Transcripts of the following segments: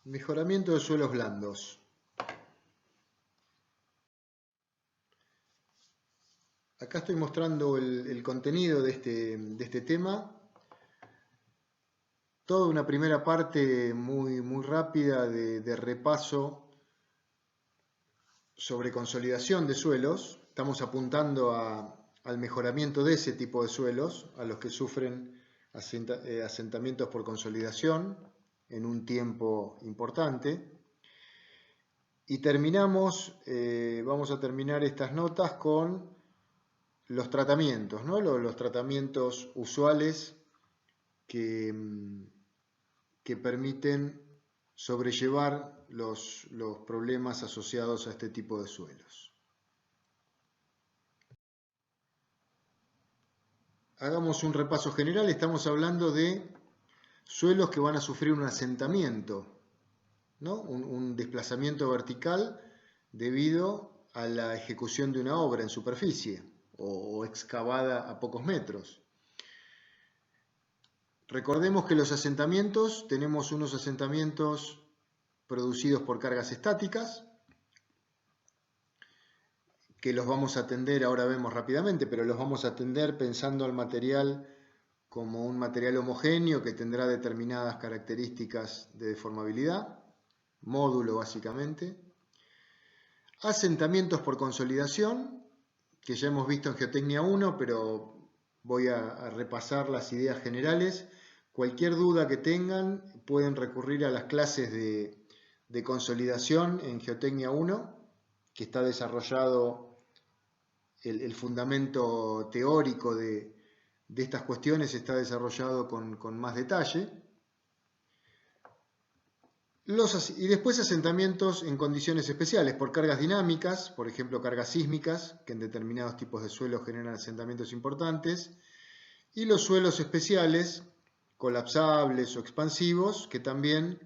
Mejoramiento de suelos blandos. Acá estoy mostrando el contenido de este tema. Toda una primera parte muy rápida de repaso sobre consolidación de suelos. Estamos apuntando al mejoramiento de ese tipo de suelos, a los que sufren asentamientos por consolidación en un tiempo importante. Y vamos a terminar estas notas con los tratamientos, ¿no? Los tratamientos usuales que permiten sobrellevar los problemas asociados a este tipo de suelos. Hagamos un repaso general. Estamos hablando de suelos que van a sufrir un asentamiento, ¿no? Un desplazamiento vertical debido a la ejecución de una obra en superficie o excavada a pocos metros. Recordemos que los asentamientos, tenemos unos asentamientos producidos por cargas estáticas, que los vamos a atender, ahora vemos rápidamente, pero los vamos a atender pensando al material como un material homogéneo que tendrá determinadas características de deformabilidad, módulo básicamente. Asentamientos por consolidación, que ya hemos visto en Geotecnia 1, pero voy a repasar las ideas generales. Cualquier duda que tengan pueden recurrir a las clases de consolidación en Geotecnia 1, que está desarrollado el fundamento teórico de estas cuestiones, está desarrollado con más detalle. Y después asentamientos en condiciones especiales, por cargas dinámicas, por ejemplo cargas sísmicas, que en determinados tipos de suelos generan asentamientos importantes, y los suelos especiales, colapsables o expansivos, que también,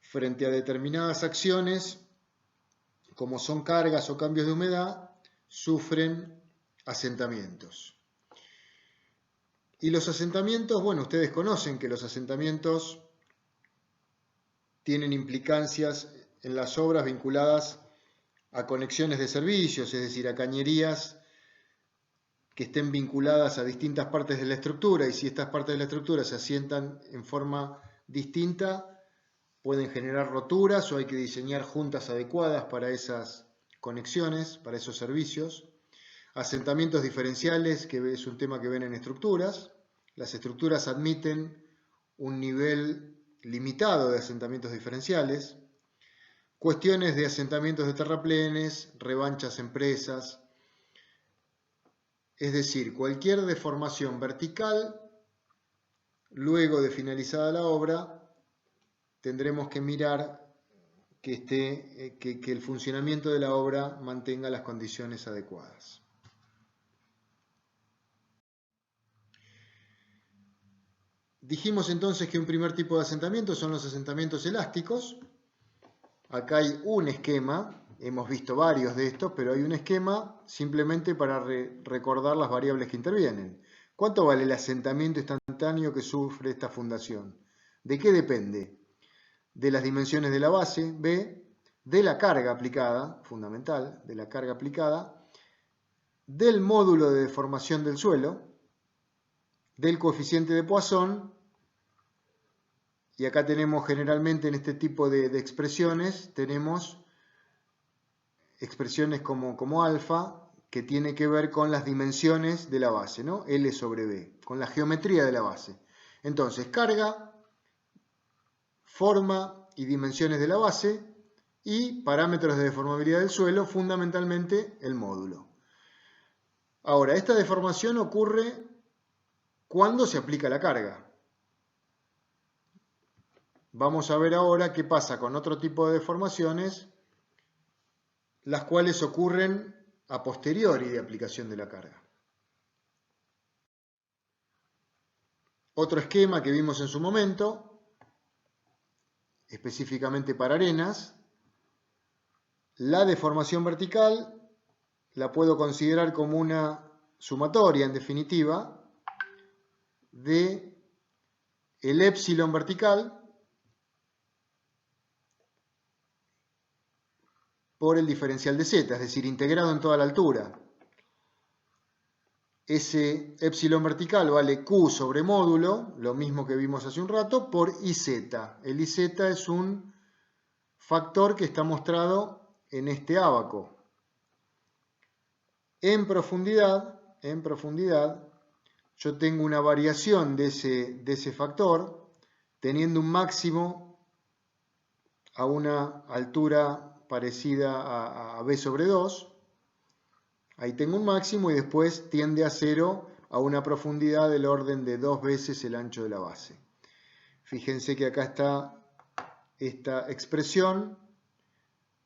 frente a determinadas acciones, como son cargas o cambios de humedad, sufren asentamientos. Y los asentamientos, bueno, ustedes conocen que los asentamientos tienen implicancias en las obras vinculadas a conexiones de servicios, es decir, a cañerías que estén vinculadas a distintas partes de la estructura, y si estas partes de la estructura se asientan en forma distinta, pueden generar roturas o hay que diseñar juntas adecuadas para esas conexiones, para esos servicios. Asentamientos diferenciales, que es un tema que ven en estructuras. Las estructuras admiten un nivel limitado de asentamientos diferenciales. Cuestiones de asentamientos de terraplenes, revanchas en presas. Es decir, cualquier deformación vertical, luego de finalizada la obra, tendremos que mirar que el funcionamiento de la obra mantenga las condiciones adecuadas. Dijimos entonces que un primer tipo de asentamiento son los asentamientos elásticos. Acá hay un esquema, hemos visto varios de estos, pero hay un esquema simplemente para recordar las variables que intervienen. ¿Cuánto vale el asentamiento instantáneo que sufre esta fundación? ¿De qué depende? De las dimensiones de la base, B, de la carga aplicada, fundamental, de la carga aplicada, del módulo de deformación del suelo, del coeficiente de Poisson, y acá tenemos generalmente en este tipo de expresiones, tenemos expresiones como alfa, que tiene que ver con las dimensiones de la base, ¿no? L sobre B, con la geometría de la base. Entonces, carga, forma y dimensiones de la base, y parámetros de deformabilidad del suelo, fundamentalmente el módulo. Ahora, esta deformación ocurre cuando se aplica la carga. Vamos a ver ahora qué pasa con otro tipo de deformaciones, las cuales ocurren a posteriori de aplicación de la carga. Otro esquema que vimos en su momento, específicamente para arenas, la deformación vertical la puedo considerar como una sumatoria, en definitiva, de el épsilon vertical por el diferencial de z, es decir, integrado en toda la altura. Ese epsilon vertical vale Q sobre módulo, lo mismo que vimos hace un rato, por IZ. El IZ es un factor que está mostrado en este ábaco. En profundidad, yo tengo una variación de ese factor, teniendo un máximo a una altura parecida a B sobre 2. Ahí tengo un máximo y después tiende a 0 a una profundidad del orden de 2 veces el ancho de la base. Fíjense que acá está esta expresión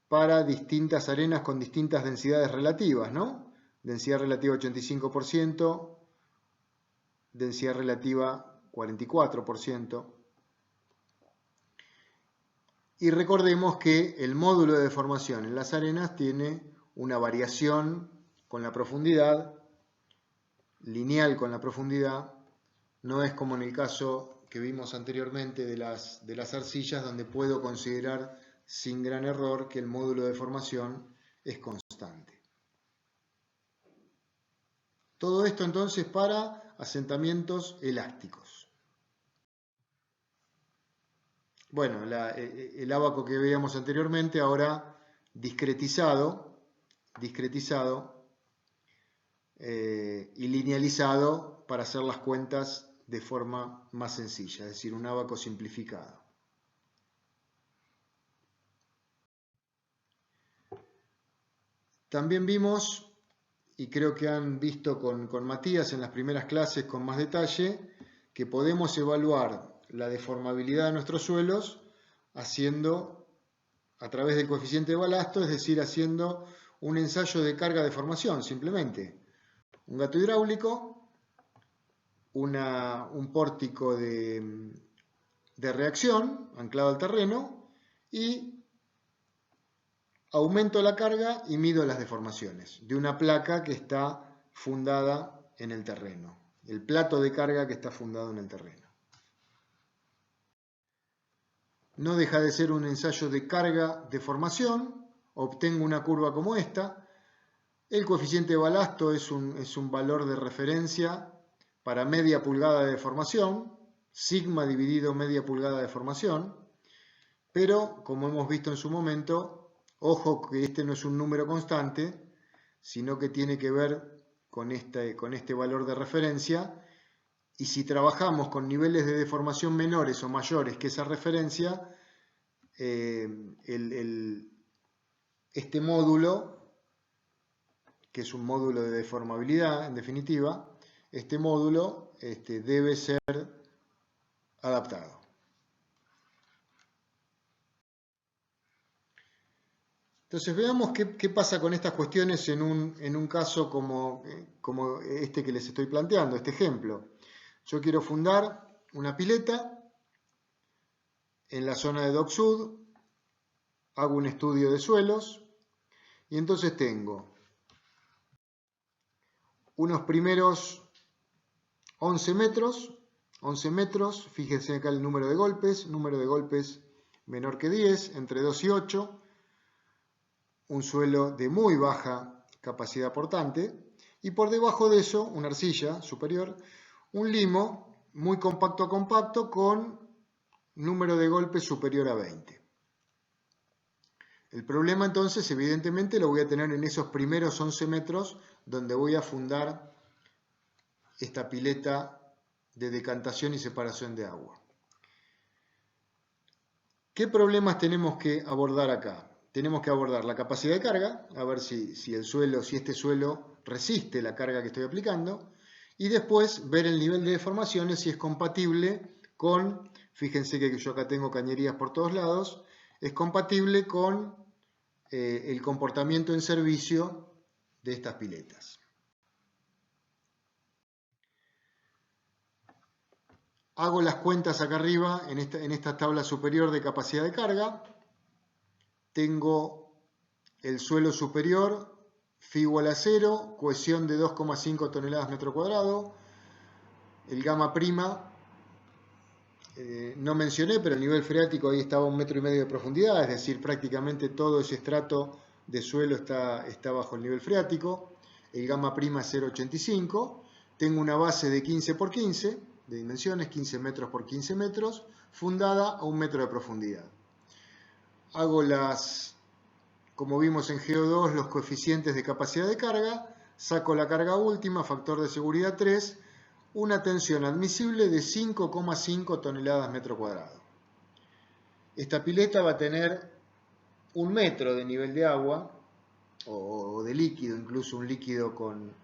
para distintas arenas con distintas densidades relativas, ¿no? Densidad relativa 85%, densidad relativa 44%. Y recordemos que el módulo de deformación en las arenas tiene una variación con la profundidad, lineal con la profundidad, no es como en el caso que vimos anteriormente de las arcillas, donde puedo considerar sin gran error que el módulo de deformación es constante. Todo esto entonces para asentamientos elásticos. Bueno, el ábaco que veíamos anteriormente, ahora discretizado y linealizado para hacer las cuentas de forma más sencilla, es decir, un ábaco simplificado. También vimos, y creo que han visto con Matías en las primeras clases con más detalle, que podemos evaluar la deformabilidad de nuestros suelos haciendo, a través del coeficiente de balasto, es decir, haciendo un ensayo de carga-deformación, simplemente. Un gato hidráulico, un pórtico de reacción anclado al terreno y aumento la carga y mido las deformaciones de una placa que está fundada en el terreno, el plato de carga que está fundado en el terreno. No deja de ser un ensayo de carga-deformación, obtengo una curva como esta. El coeficiente de balasto es un valor de referencia para media pulgada de deformación, sigma dividido media pulgada de deformación, pero como hemos visto en su momento, ojo que este no es un número constante, sino que tiene que ver con este valor de referencia, y si trabajamos con niveles de deformación menores o mayores que esa referencia, este módulo, que es un módulo de deformabilidad, en definitiva, este módulo debe ser adaptado. Entonces veamos qué pasa con estas cuestiones en un caso como este que les estoy planteando, este ejemplo. Yo quiero fundar una pileta en la zona de Dock Sud, hago un estudio de suelos y entonces tengo unos primeros 11 metros, fíjense acá el número de golpes menor que 10, entre 2 y 8, un suelo de muy baja capacidad portante, y por debajo de eso, una arcilla superior, un limo muy compacto a compacto con número de golpes superior a 20. El problema entonces, evidentemente, lo voy a tener en esos primeros 11 metros donde voy a fundar esta pileta de decantación y separación de agua. ¿Qué problemas tenemos que abordar acá? Tenemos que abordar la capacidad de carga, a ver si este suelo resiste la carga que estoy aplicando, y después ver el nivel de deformaciones si es compatible con, fíjense que yo acá tengo cañerías por todos lados, es compatible con el comportamiento en servicio de estas piletas. Hago las cuentas acá arriba en esta tabla superior de capacidad de carga. Tengo el suelo superior, Φ igual a 0, cohesión de 2,5 toneladas metro cuadrado. El gamma prima, no mencioné, pero el nivel freático ahí estaba a 1,5 metros de profundidad, es decir, prácticamente todo ese estrato de suelo está bajo el nivel freático, el gamma prima es 0,85, tengo una base de 15 por 15, de dimensiones 15 metros por 15 metros, fundada a 1 metro de profundidad. Hago como vimos en GO2, los coeficientes de capacidad de carga, saco la carga última, factor de seguridad 3, una tensión admisible de 5,5 toneladas metro cuadrado. Esta pileta va a tener 1 metro de nivel de agua, o de líquido, incluso un líquido con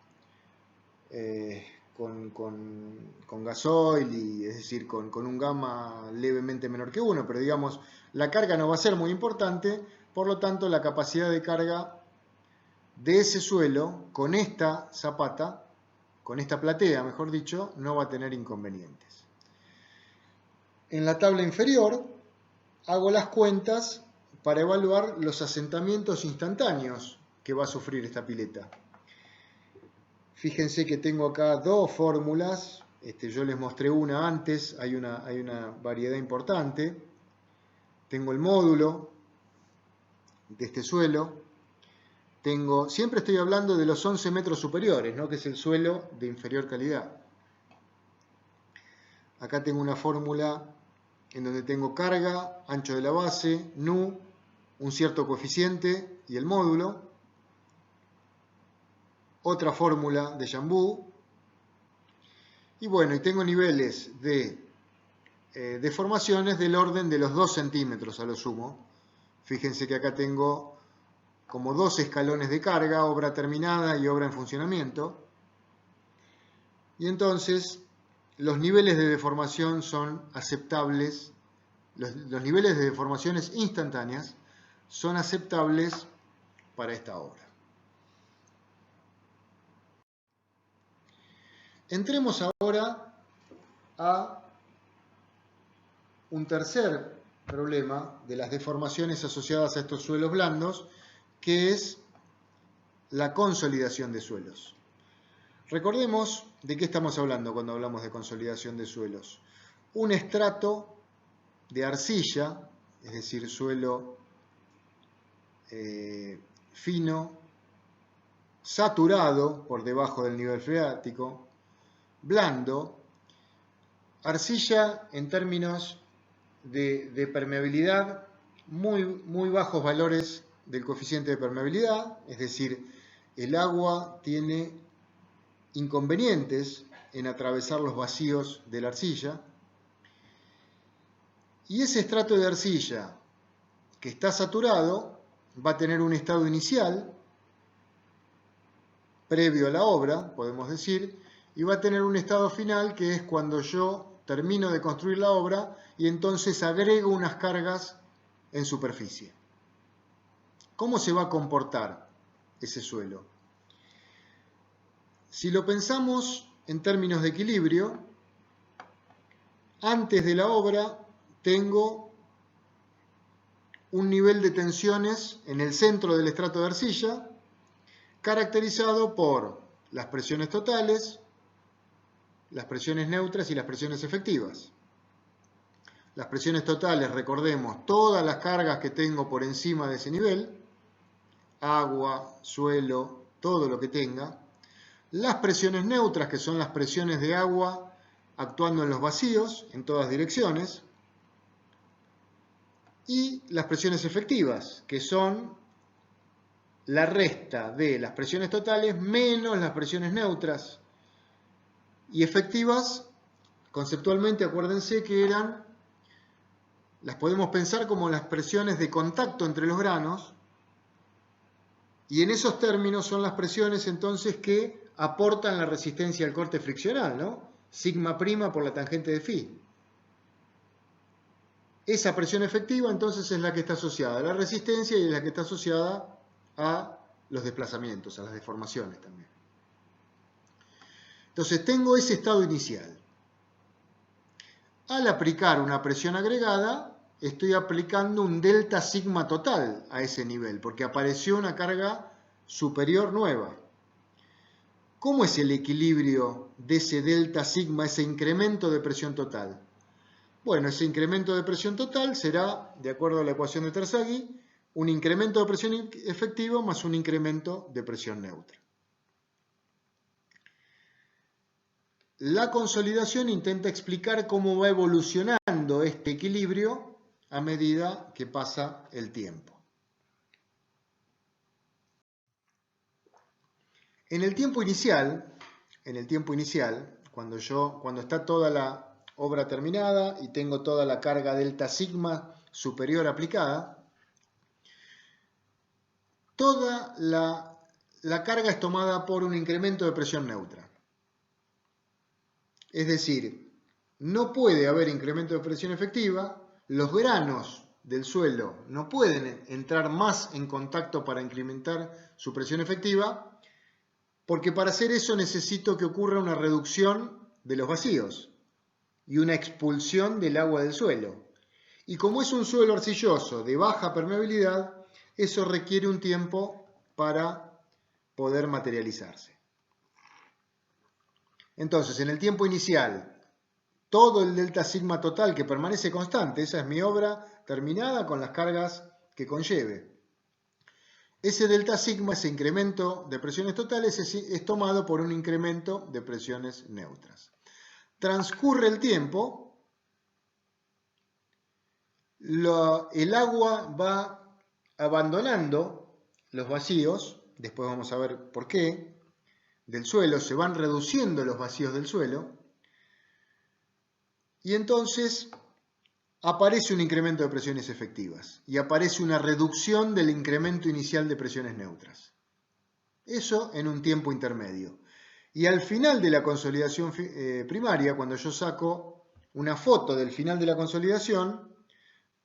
gasoil, es decir, con un gamma levemente menor que 1, pero digamos, la carga no va a ser muy importante, por lo tanto la capacidad de carga de ese suelo, con esta zapata, con esta platea, mejor dicho, no va a tener inconvenientes. En la tabla inferior hago las cuentas para evaluar los asentamientos instantáneos que va a sufrir esta pileta. Fíjense que tengo acá dos fórmulas, yo les mostré una antes, hay una variedad importante. Tengo el módulo de este suelo, siempre estoy hablando de los 11 metros superiores, ¿no? Que es el suelo de inferior calidad. Acá tengo una fórmula en donde tengo carga, ancho de la base, nu, un cierto coeficiente y el módulo. Otra fórmula de Jambu. Y bueno, y tengo niveles de deformaciones del orden de los 2 centímetros a lo sumo. Fíjense que acá tengo como 2 escalones de carga, obra terminada y obra en funcionamiento. Y entonces los niveles de deformación son aceptables, los niveles de deformaciones instantáneas son aceptables para esta obra. Entremos ahora a un tercer problema de las deformaciones asociadas a estos suelos blandos, que es la consolidación de suelos. Recordemos de qué estamos hablando cuando hablamos de consolidación de suelos. Un estrato de arcilla, es decir, suelo fino, saturado por debajo del nivel freático, blando, arcilla en términos de permeabilidad, muy bajos valores del coeficiente de permeabilidad, es decir, el agua tiene inconvenientes en atravesar los vacíos de la arcilla, y ese estrato de arcilla que está saturado va a tener un estado inicial previo a la obra, podemos decir, y va a tener un estado final que es cuando yo termino de construir la obra y entonces agrego unas cargas en superficie. ¿Cómo se va a comportar ese suelo? Si lo pensamos en términos de equilibrio, antes de la obra tengo un nivel de tensiones en el centro del estrato de arcilla, caracterizado por las presiones totales, las presiones neutras y las presiones efectivas. Las presiones totales, recordemos, todas las cargas que tengo por encima de ese nivel, agua, suelo, todo lo que tenga. Las presiones neutras, que son las presiones de agua actuando en los vacíos, en todas direcciones. Y las presiones efectivas, que son la resta de las presiones totales menos las presiones neutras. Y efectivas, conceptualmente, acuérdense que las podemos pensar como las presiones de contacto entre los granos, y en esos términos son las presiones entonces que aportan la resistencia al corte friccional, ¿no? Sigma prima por la tangente de phi. Esa presión efectiva entonces es la que está asociada a la resistencia y es la que está asociada a los desplazamientos, a las deformaciones también. Entonces tengo ese estado inicial. Al aplicar una presión agregada, estoy aplicando un delta sigma total a ese nivel, porque apareció una carga superior nueva. ¿Cómo es el equilibrio de ese delta sigma, ese incremento de presión total? Bueno, ese incremento de presión total será, de acuerdo a la ecuación de Terzaghi, un incremento de presión efectiva más un incremento de presión neutra. La consolidación intenta explicar cómo va evolucionando este equilibrio a medida que pasa el tiempo. En el tiempo inicial, cuando está toda la obra terminada y tengo toda la carga delta sigma superior aplicada, toda la carga es tomada por un incremento de presión neutra. Es decir, no puede haber incremento de presión efectiva, los granos del suelo no pueden entrar más en contacto para incrementar su presión efectiva, porque para hacer eso necesito que ocurra una reducción de los vacíos y una expulsión del agua del suelo. Y como es un suelo arcilloso de baja permeabilidad, eso requiere un tiempo para poder materializarse. Entonces, en el tiempo inicial, todo el delta sigma total que permanece constante, esa es mi obra terminada con las cargas que conlleve. Ese delta sigma, ese incremento de presiones totales, es tomado por un incremento de presiones neutras. Transcurre el tiempo, el agua va abandonando los vacíos, después vamos a ver por qué, del suelo, se van reduciendo los vacíos del suelo, y entonces aparece un incremento de presiones efectivas y aparece una reducción del incremento inicial de presiones neutras. Eso en un tiempo intermedio. Y al final de la consolidación primaria, cuando yo saco una foto del final de la consolidación,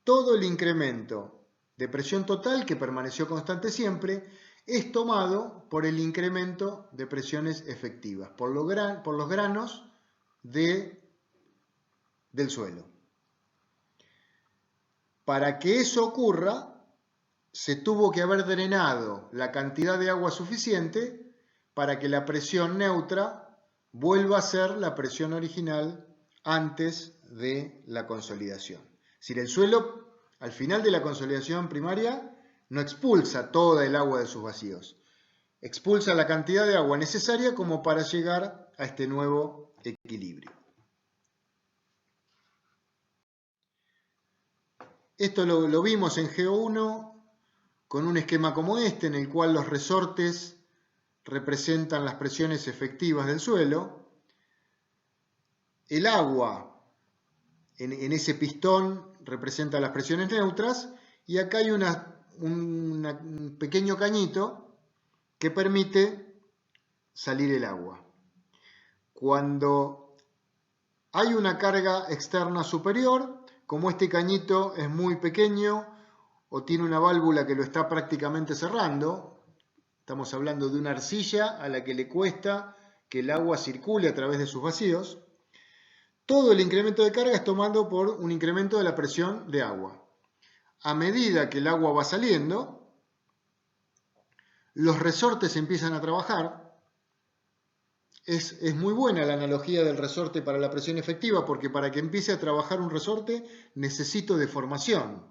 todo el incremento de presión total, que permaneció constante siempre, es tomado por el incremento de presiones efectivas, por los granos del suelo. Para que eso ocurra, se tuvo que haber drenado la cantidad de agua suficiente para que la presión neutra vuelva a ser la presión original antes de la consolidación. Es decir, el suelo, al final de la consolidación primaria, no expulsa toda el agua de sus vacíos. Expulsa la cantidad de agua necesaria como para llegar a este nuevo equilibrio. Esto lo vimos en GO1 con un esquema como este, en el cual los resortes representan las presiones efectivas del suelo. El agua en ese pistón representa las presiones neutras y acá hay un pequeño cañito que permite salir el agua. Cuando hay una carga externa superior, como este cañito es muy pequeño o tiene una válvula que lo está prácticamente cerrando, estamos hablando de una arcilla a la que le cuesta que el agua circule a través de sus vacíos, todo el incremento de carga es tomado por un incremento de la presión de agua. A medida que el agua va saliendo, los resortes empiezan a trabajar. Es muy buena la analogía del resorte para la presión efectiva, porque para que empiece a trabajar un resorte necesito deformación.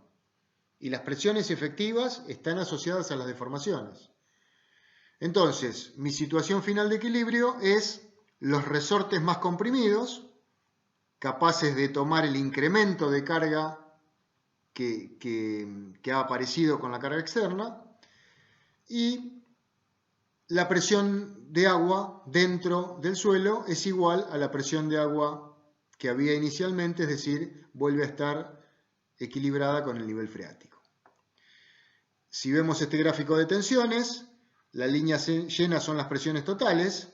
Y las presiones efectivas están asociadas a las deformaciones. Entonces, mi situación final de equilibrio es los resortes más comprimidos, capaces de tomar el incremento de carga que ha aparecido con la carga externa, y la presión de agua dentro del suelo es igual a la presión de agua que había inicialmente, es decir, vuelve a estar equilibrada con el nivel freático. Si vemos este gráfico de tensiones, la línea llena son las presiones totales,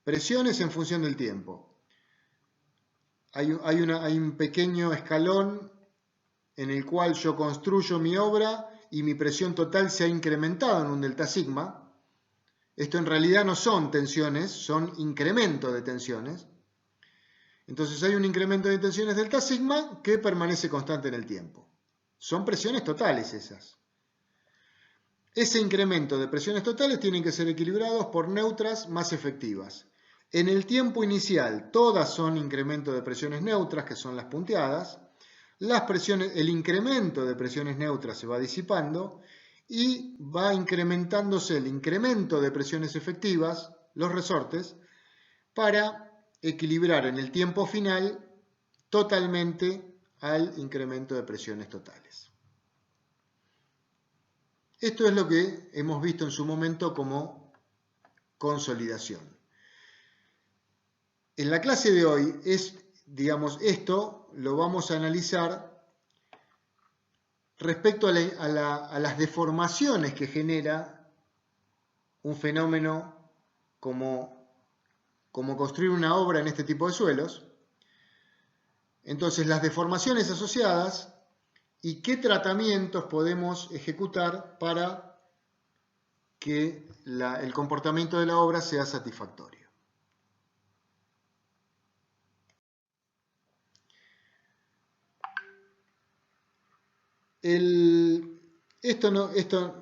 presiones en función del tiempo. Hay un pequeño escalón en el cual yo construyo mi obra y mi presión total se ha incrementado en un delta sigma. Esto en realidad no son tensiones, son incrementos de tensiones. Entonces hay un incremento de tensiones delta sigma que permanece constante en el tiempo. Son presiones totales esas. Ese incremento de presiones totales tienen que ser equilibrados por neutras más efectivas. En el tiempo inicial todas son incrementos de presiones neutras, que son las punteadas. el incremento de presiones neutras se va disipando y va incrementándose el incremento de presiones efectivas, los resortes, para equilibrar en el tiempo final totalmente al incremento de presiones totales. Esto es lo que hemos visto en su momento como consolidación. En la clase de hoy esto lo vamos a analizar respecto a las deformaciones que genera un fenómeno como construir una obra en este tipo de suelos. Entonces, las deformaciones asociadas y qué tratamientos podemos ejecutar para que el comportamiento de la obra sea satisfactorio. Esto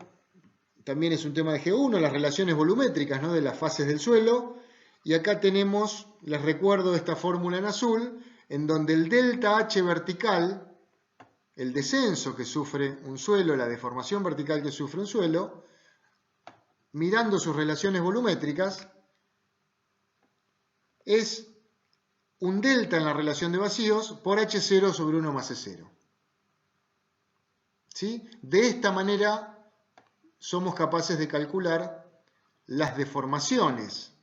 también es un tema de G1, las relaciones volumétricas, ¿no?, de las fases del suelo. Y acá tenemos, les recuerdo esta fórmula en azul, en donde el delta H vertical, el descenso que sufre un suelo, la deformación vertical que sufre un suelo, mirando sus relaciones volumétricas, es un delta en la relación de vacíos por H0 sobre 1 más E0. ¿Sí? De esta manera somos capaces de calcular las deformaciones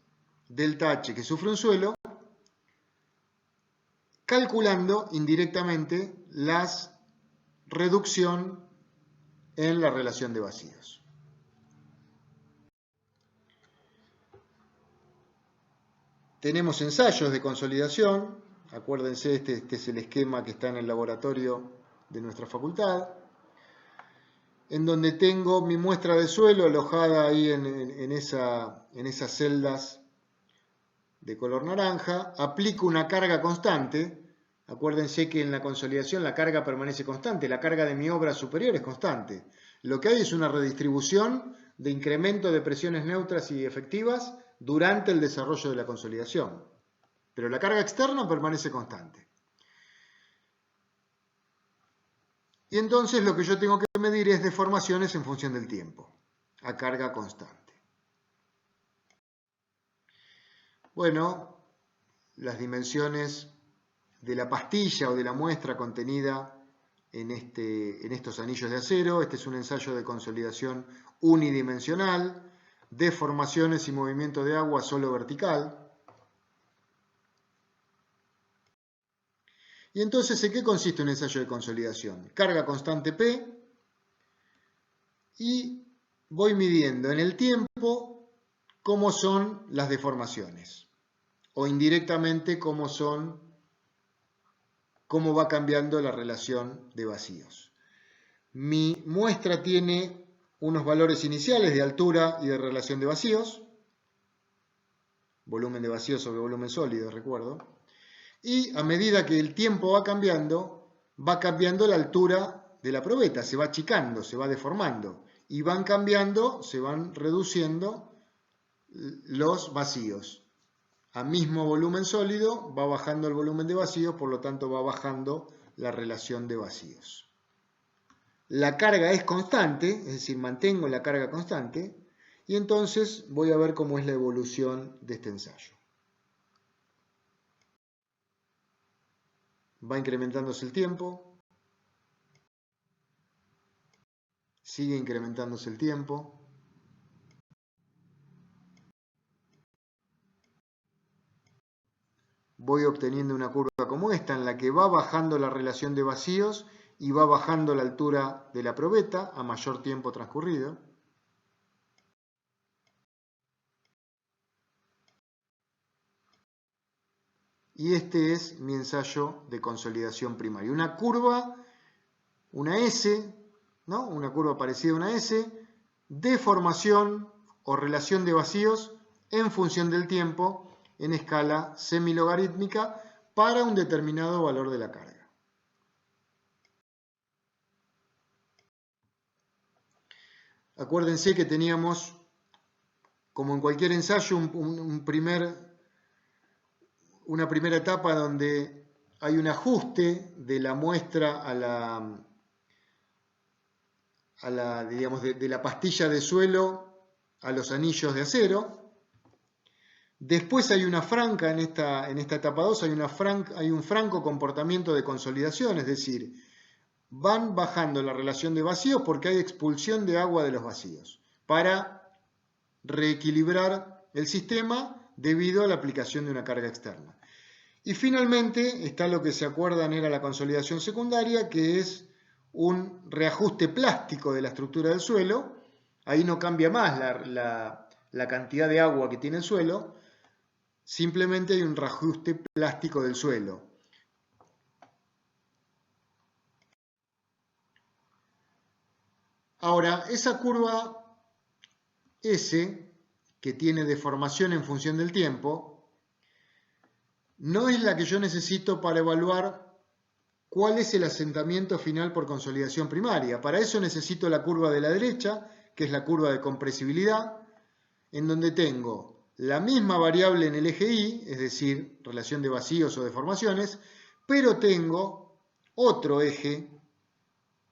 delta H que sufre un suelo, calculando indirectamente la reducción en la relación de vacíos. Tenemos ensayos de consolidación. Acuérdense, este es el esquema que está en el laboratorio de nuestra facultad, en donde tengo mi muestra de suelo alojada ahí en esas celdas de color naranja. Aplico una carga constante. Acuérdense que en la consolidación la carga permanece constante, la carga de mi obra superior es constante. Lo que hay es una redistribución de incremento de presiones neutras y efectivas durante el desarrollo de la consolidación. Pero la carga externa permanece constante. Y entonces lo que yo tengo que medir es deformaciones en función del tiempo, a carga constante. Bueno, las dimensiones de la pastilla o de la muestra contenida en estos anillos de acero. Este es un ensayo de consolidación unidimensional, deformaciones y movimiento de agua solo vertical. Y entonces, ¿en qué consiste un ensayo de consolidación? Carga constante P y voy midiendo en el tiempo cómo son las deformaciones o indirectamente cómo va cambiando la relación de vacíos. Mi muestra tiene unos valores iniciales de altura y de relación de vacíos, volumen de vacío sobre volumen sólido, recuerdo, y a medida que el tiempo va cambiando la altura de la probeta, se va achicando, se va deformando, y van cambiando, se van reduciendo los vacíos. A mismo volumen sólido va bajando el volumen de vacíos, por lo tanto va bajando la relación de vacíos. La carga es constante, es decir, mantengo la carga constante, y entonces voy a ver cómo es la evolución de este ensayo. Va incrementándose el tiempo, sigue incrementándose el tiempo. Voy obteniendo una curva como esta, en la que va bajando la relación de vacíos y va bajando la altura de la probeta a mayor tiempo transcurrido. Y este es mi ensayo de consolidación primaria. Una curva, una S, ¿no? Una curva parecida a una S, deformación o relación de vacíos en función del tiempo en escala semilogarítmica para un determinado valor de la carga. Acuérdense que teníamos, como en cualquier ensayo, una primera etapa donde hay un ajuste de la muestra a la digamos, de la pastilla de suelo a los anillos de acero. Después hay una franca en esta etapa 2, hay un franco comportamiento de consolidación, es decir, van bajando la relación de vacíos porque hay expulsión de agua de los vacíos para reequilibrar el sistema debido a la aplicación de una carga externa. Y finalmente está lo que se acuerdan era la consolidación secundaria, que es un reajuste plástico de la estructura del suelo. Ahí no cambia más la cantidad de agua que tiene el suelo, simplemente hay un reajuste plástico del suelo. Ahora, esa curva S, que tiene deformación en función del tiempo, no es la que yo necesito para evaluar cuál es el asentamiento final por consolidación primaria. Para eso necesito la curva de la derecha, que es la curva de compresibilidad, en donde tengo la misma variable en el eje Y, es decir, relación de vacíos o deformaciones, pero tengo otro eje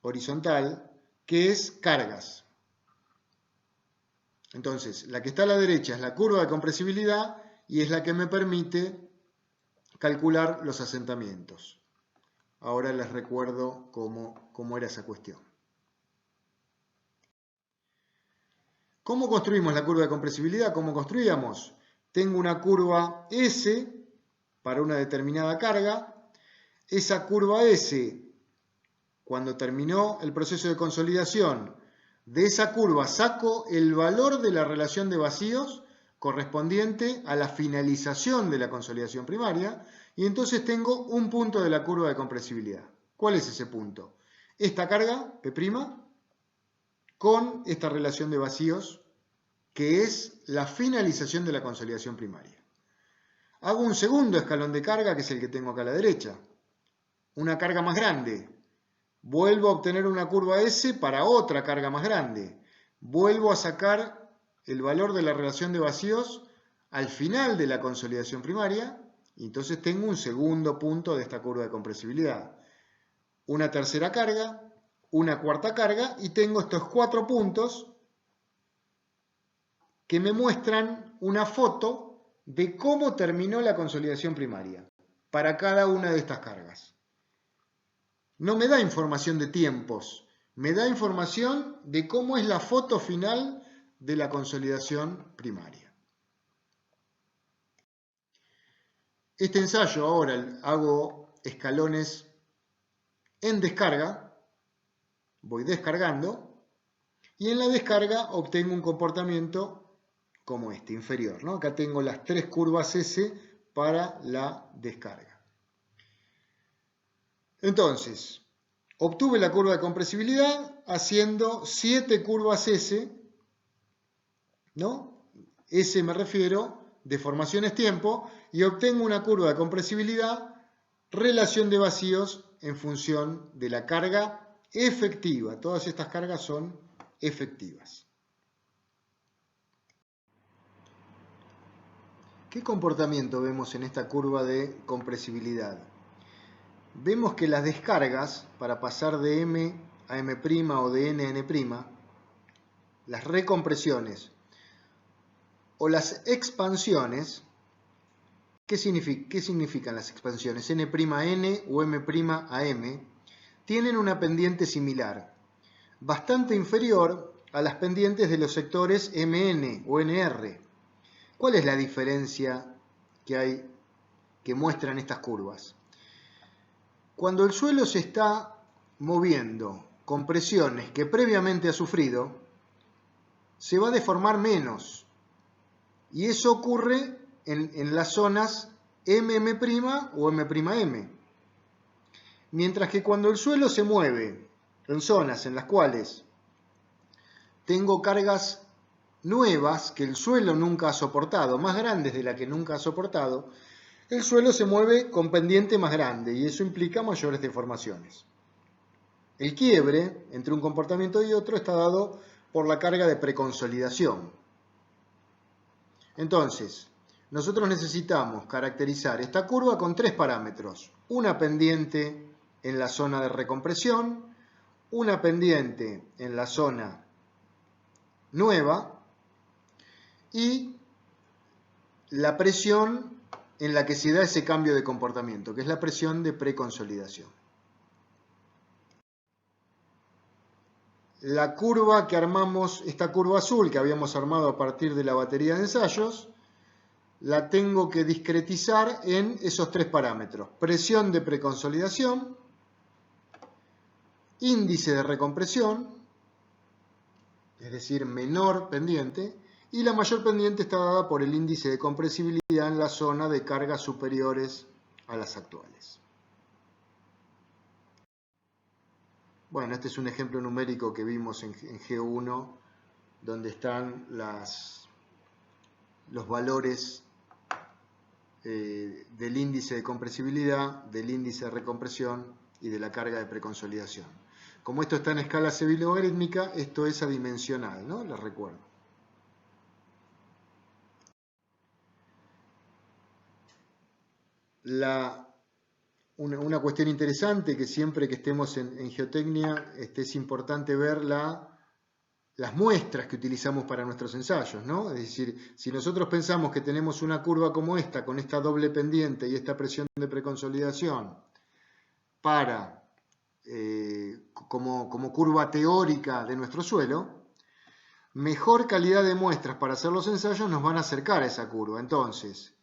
horizontal, que es cargas. Entonces, la que está a la derecha es la curva de compresibilidad y es la que me permite calcular los asentamientos. Ahora les recuerdo cómo era esa cuestión. ¿Cómo construimos la curva de compresibilidad? ¿Cómo construíamos? Tengo una curva S para una determinada carga. Esa curva S, cuando terminó el proceso de consolidación, de esa curva saco el valor de la relación de vacíos correspondiente a la finalización de la consolidación primaria y entonces tengo un punto de la curva de compresibilidad. ¿Cuál es ese punto? Esta carga, P', con esta relación de vacíos que es la finalización de la consolidación primaria. Hago un segundo escalón de carga que es el que tengo acá a la derecha. Una carga más grande. Vuelvo a obtener una curva S para otra carga más grande. Vuelvo a sacar el valor de la relación de vacíos al final de la consolidación primaria y entonces tengo un segundo punto de esta curva de compresibilidad. Una tercera carga, una cuarta carga y tengo estos 4 puntos que me muestran una foto de cómo terminó la consolidación primaria para cada una de estas cargas. No me da información de tiempos, me da información de cómo es la foto final de la consolidación primaria. Este ensayo ahora hago escalones en descarga, voy descargando y en la descarga obtengo un comportamiento como este, inferior, ¿no? Acá tengo las 3 curvas S para la descarga. Entonces, obtuve la curva de compresibilidad haciendo 7 curvas S, ¿no? S me refiero, deformaciones tiempo, y obtengo una curva de compresibilidad, relación de vacíos en función de la carga efectiva. Todas estas cargas son efectivas. ¿Qué comportamiento vemos en esta curva de compresibilidad? Vemos que las descargas, para pasar de M a M' o de N a N', las recompresiones o las expansiones, ¿qué significan las expansiones? N' a N o M' a M, tienen una pendiente similar, bastante inferior a las pendientes de los sectores MN o NR. ¿Cuál es la diferencia que muestran estas curvas? Cuando el suelo se está moviendo con presiones que previamente ha sufrido, se va a deformar menos. Y eso ocurre en las zonas MM' o M'. Mientras que cuando el suelo se mueve en zonas en las cuales tengo cargas nuevas que el suelo nunca ha soportado, más grandes de la que nunca ha soportado, el suelo se mueve con pendiente más grande y eso implica mayores deformaciones. El quiebre entre un comportamiento y otro está dado por la carga de preconsolidación. Entonces, nosotros necesitamos caracterizar esta curva con tres parámetros. Una pendiente en la zona de recompresión, una pendiente en la zona nueva y la presión en la que se da ese cambio de comportamiento, que es la presión de preconsolidación. La curva que armamos, esta curva azul que habíamos armado a partir de la batería de ensayos, la tengo que discretizar en esos tres parámetros: presión de preconsolidación, índice de recompresión, es decir, menor pendiente, y la mayor pendiente está dada por el índice de compresibilidad en la zona de cargas superiores a las actuales. Bueno, este es un ejemplo numérico que vimos en G1, donde están los valores del índice de compresibilidad, del índice de recompresión y de la carga de preconsolidación. Como esto está en escala logarítmica, esto es adimensional, ¿no? Les recuerdo. Una cuestión interesante que siempre que estemos en geotecnia es importante ver las muestras que utilizamos para nuestros ensayos, ¿no? Es decir, si nosotros pensamos que tenemos una curva como esta, con esta doble pendiente y esta presión de preconsolidación, como curva teórica de nuestro suelo, mejor calidad de muestras para hacer los ensayos nos van a acercar a esa curva. Entonces,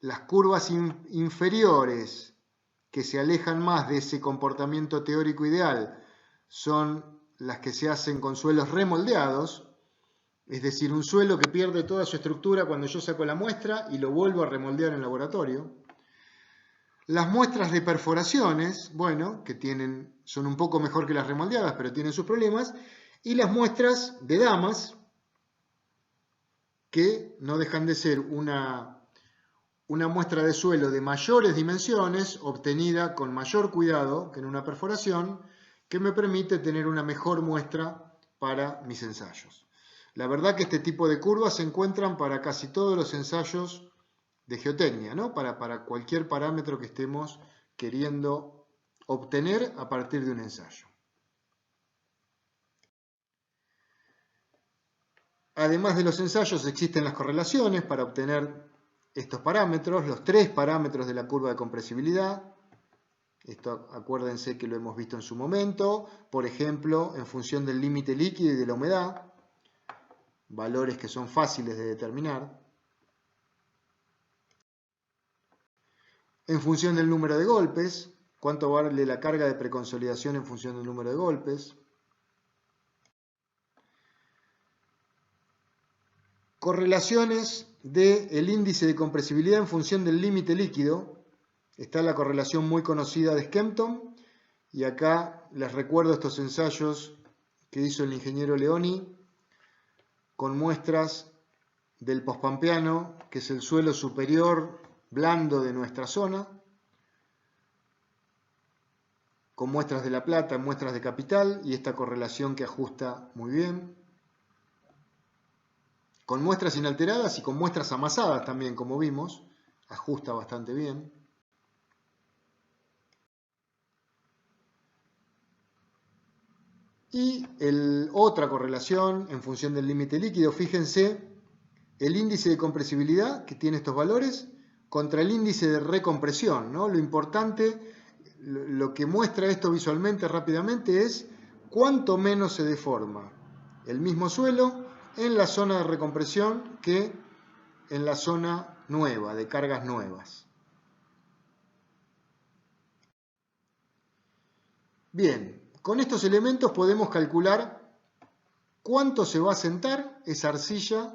las curvas inferiores que se alejan más de ese comportamiento teórico ideal son las que se hacen con suelos remoldeados, es decir, un suelo que pierde toda su estructura cuando yo saco la muestra y lo vuelvo a remoldear en laboratorio. Las muestras de perforaciones, bueno, son un poco mejor que las remoldeadas, pero tienen sus problemas. Y las muestras de damas, que no dejan de ser una muestra de suelo de mayores dimensiones, obtenida con mayor cuidado que en una perforación, que me permite tener una mejor muestra para mis ensayos. La verdad que este tipo de curvas se encuentran para casi todos los ensayos de geotecnia, ¿no? Para cualquier parámetro que estemos queriendo obtener a partir de un ensayo. Además de los ensayos, existen las correlaciones para obtener estos parámetros, los tres parámetros de la curva de compresibilidad. Esto acuérdense que lo hemos visto en su momento, por ejemplo, en función del límite líquido y de la humedad, valores que son fáciles de determinar. En función del número de golpes, cuánto vale la carga de preconsolidación en función del número de golpes. Correlaciones del índice de compresibilidad en función del límite líquido. Está la correlación muy conocida de Skempton, y acá les recuerdo estos ensayos que hizo el ingeniero Leoni con muestras del pospampeano, que es el suelo superior blando de nuestra zona, con muestras de La Plata, muestras de Capital, y esta correlación que ajusta muy bien. Con muestras inalteradas y con muestras amasadas también, como vimos, ajusta bastante bien. Y otra correlación en función del límite líquido, fíjense, el índice de compresibilidad que tiene estos valores contra el índice de recompresión, ¿no? Lo importante, lo que muestra esto visualmente rápidamente es cuánto menos se deforma el mismo suelo en la zona de recompresión que en la zona nueva, de cargas nuevas. Bien, con estos elementos podemos calcular cuánto se va a asentar esa arcilla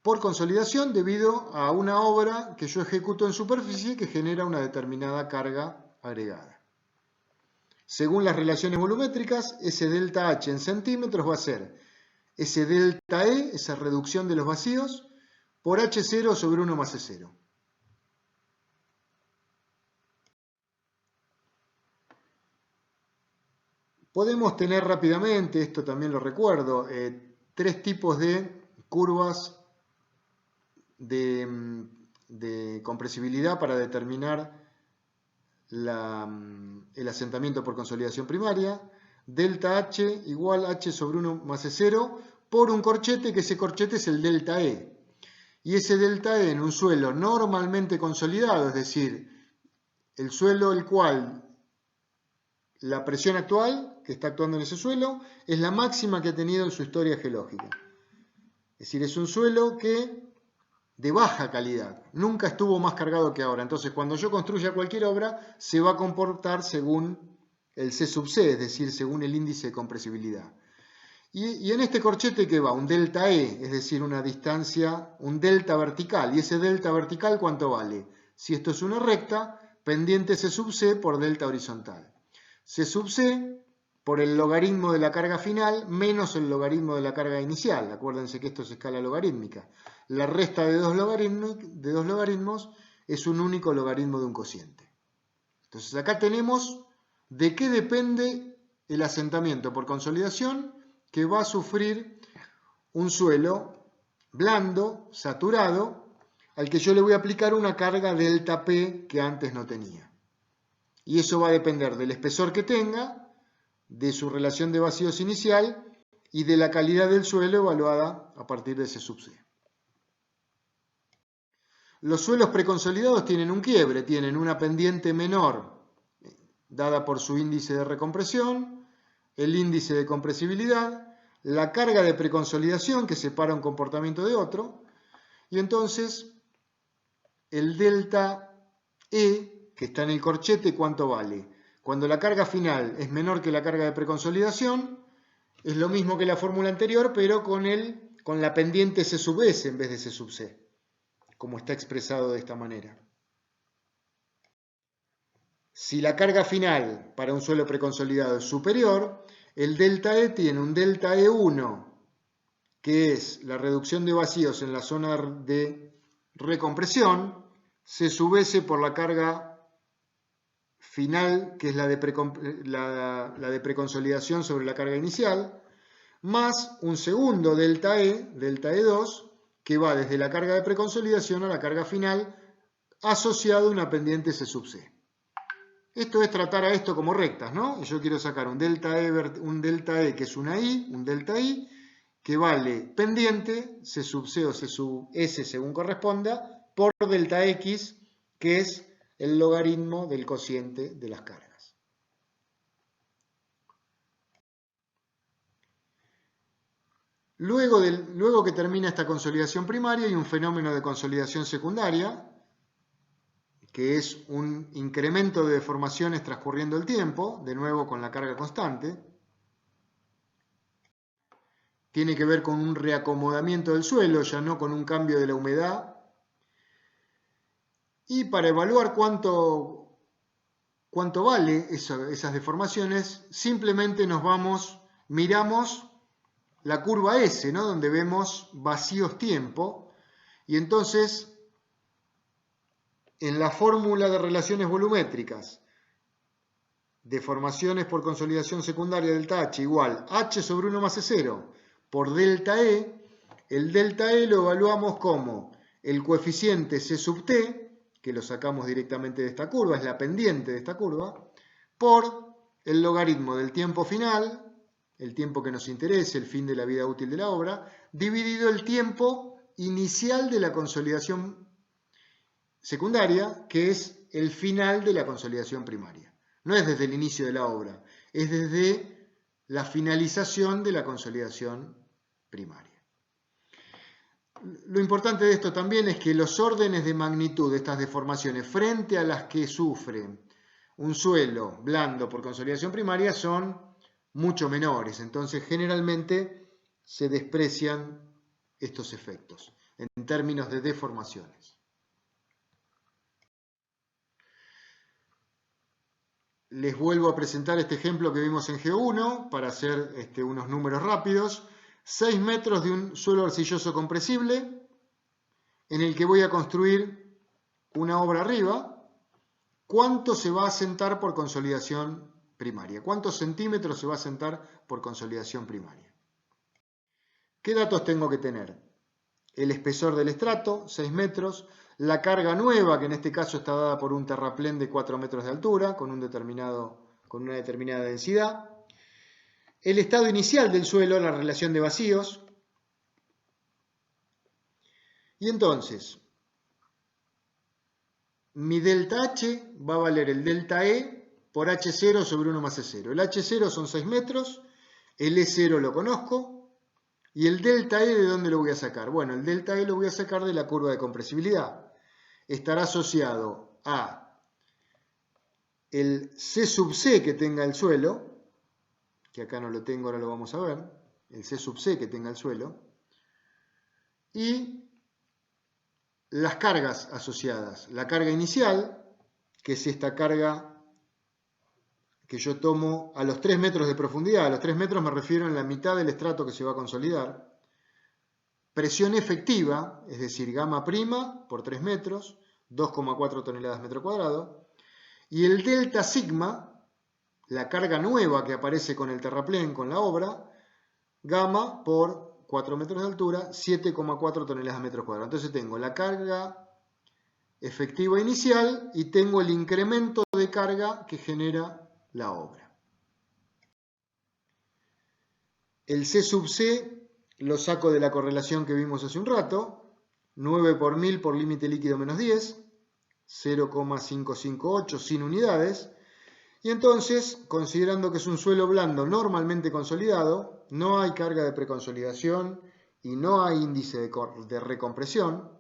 por consolidación debido a una obra que yo ejecuto en superficie que genera una determinada carga agregada. Según las relaciones volumétricas, ese delta H en centímetros va a ser ese delta E, esa reducción de los vacíos, por H0 sobre 1 más E0. Podemos tener rápidamente, esto también lo recuerdo, tres tipos de curvas de compresibilidad para determinar el asentamiento por consolidación primaria. Delta H igual H sobre 1 más E0 por un corchete, que ese corchete es el delta E. Y ese delta E en un suelo normalmente consolidado, es decir, el suelo el cual la presión actual que está actuando en ese suelo es la máxima que ha tenido en su historia geológica. Es decir, es un suelo que de baja calidad, nunca estuvo más cargado que ahora. Entonces, cuando yo construya cualquier obra, se va a comportar según el C sub C, es decir, según el índice de compresibilidad. Y en este corchete que va un delta E, es decir, una distancia, un delta vertical. ¿Y ese delta vertical cuánto vale? Si esto es una recta, pendiente C sub C por delta horizontal. C sub C por el logaritmo de la carga final menos el logaritmo de la carga inicial. Acuérdense que esto es escala logarítmica. La resta de dos logaritmos es un único logaritmo de un cociente. Entonces acá tenemos de qué depende el asentamiento por consolidación que va a sufrir un suelo blando, saturado, al que yo le voy a aplicar una carga delta P que antes no tenía. Y eso va a depender del espesor que tenga, de su relación de vacíos inicial y de la calidad del suelo evaluada a partir de ese sub C. Los suelos preconsolidados tienen un quiebre, tienen una pendiente menor dada por su índice de recompresión, el índice de compresibilidad, la carga de preconsolidación que separa un comportamiento de otro, y entonces el delta E que está en el corchete, ¿cuánto vale? Cuando la carga final es menor que la carga de preconsolidación, es lo mismo que la fórmula anterior, pero con la pendiente C sub S en vez de C sub C, como está expresado de esta manera. Si la carga final para un suelo preconsolidado es superior, el delta E tiene un delta E1, que es la reducción de vacíos en la zona de recompresión, C sub S por la carga final, que es la de preconsolidación sobre la carga inicial, más un segundo delta E2, que va desde la carga de preconsolidación a la carga final, asociado a una pendiente C sub C. Esto es tratar a esto como rectas, ¿no? Y yo quiero sacar un delta E que es un delta I, que vale pendiente, C sub C o C sub S según corresponda, por delta X, que es el logaritmo del cociente de las cargas. Luego que termina esta consolidación primaria hay un fenómeno de consolidación secundaria, que es un incremento de deformaciones transcurriendo el tiempo, de nuevo con la carga constante. Tiene que ver con un reacomodamiento del suelo, ya no con un cambio de la humedad. Y para evaluar cuánto vale esas deformaciones, simplemente miramos la curva S, ¿no? Donde vemos vacíos tiempo, y entonces en la fórmula de relaciones volumétricas, deformaciones por consolidación secundaria delta H igual H sobre 1 más E0 por delta E, el delta E lo evaluamos como el coeficiente C sub T, que lo sacamos directamente de esta curva, es la pendiente de esta curva, por el logaritmo del tiempo final, el tiempo que nos interese, el fin de la vida útil de la obra, dividido el tiempo inicial de la consolidación secundaria, que es el final de la consolidación primaria. No es desde el inicio de la obra, es desde la finalización de la consolidación primaria. Lo importante de esto también es que los órdenes de magnitud de estas deformaciones frente a las que sufre un suelo blando por consolidación primaria son mucho menores. Entonces, generalmente se desprecian estos efectos en términos de deformaciones. Les vuelvo a presentar este ejemplo que vimos en G1 para hacer unos números rápidos. 6 metros de un suelo arcilloso compresible en el que voy a construir una obra arriba. ¿Cuánto se va a asentar por consolidación primaria? ¿Cuántos centímetros se va a asentar por consolidación primaria? ¿Qué datos tengo que tener? el espesor del estrato, 6 metros, la carga nueva, que en este caso está dada por un terraplén de 4 metros de altura, con una determinada densidad, el estado inicial del suelo, la relación de vacíos, y entonces mi delta H va a valer el delta E por H0 sobre 1 más E0. El H0 son 6 metros, el E0 lo conozco, y el delta E, ¿de dónde lo voy a sacar? Bueno, el delta E lo voy a sacar de la curva de compresibilidad. Estará asociado a el C sub C que tenga el suelo, que acá no lo tengo, ahora lo vamos a ver, el C sub C que tenga el suelo, y las cargas asociadas. La carga inicial, que es esta carga que yo tomo a los 3 metros de profundidad. A los 3 metros me refiero en la mitad del estrato que se va a consolidar. Presión efectiva, es decir, gamma prima por 3 metros, 2,4 toneladas metro cuadrado. Y el delta sigma, la carga nueva que aparece con el terraplén, con la obra, gamma por 4 metros de altura, 7,4 toneladas metro cuadrado. Entonces tengo la carga efectiva inicial y tengo el incremento de carga que genera la obra. El C sub C lo saco de la correlación que vimos hace un rato, 9 por 1000 por límite líquido menos 10, 0,558 sin unidades, y entonces, considerando que es un suelo blando normalmente consolidado, no hay carga de preconsolidación y no hay índice de recompresión,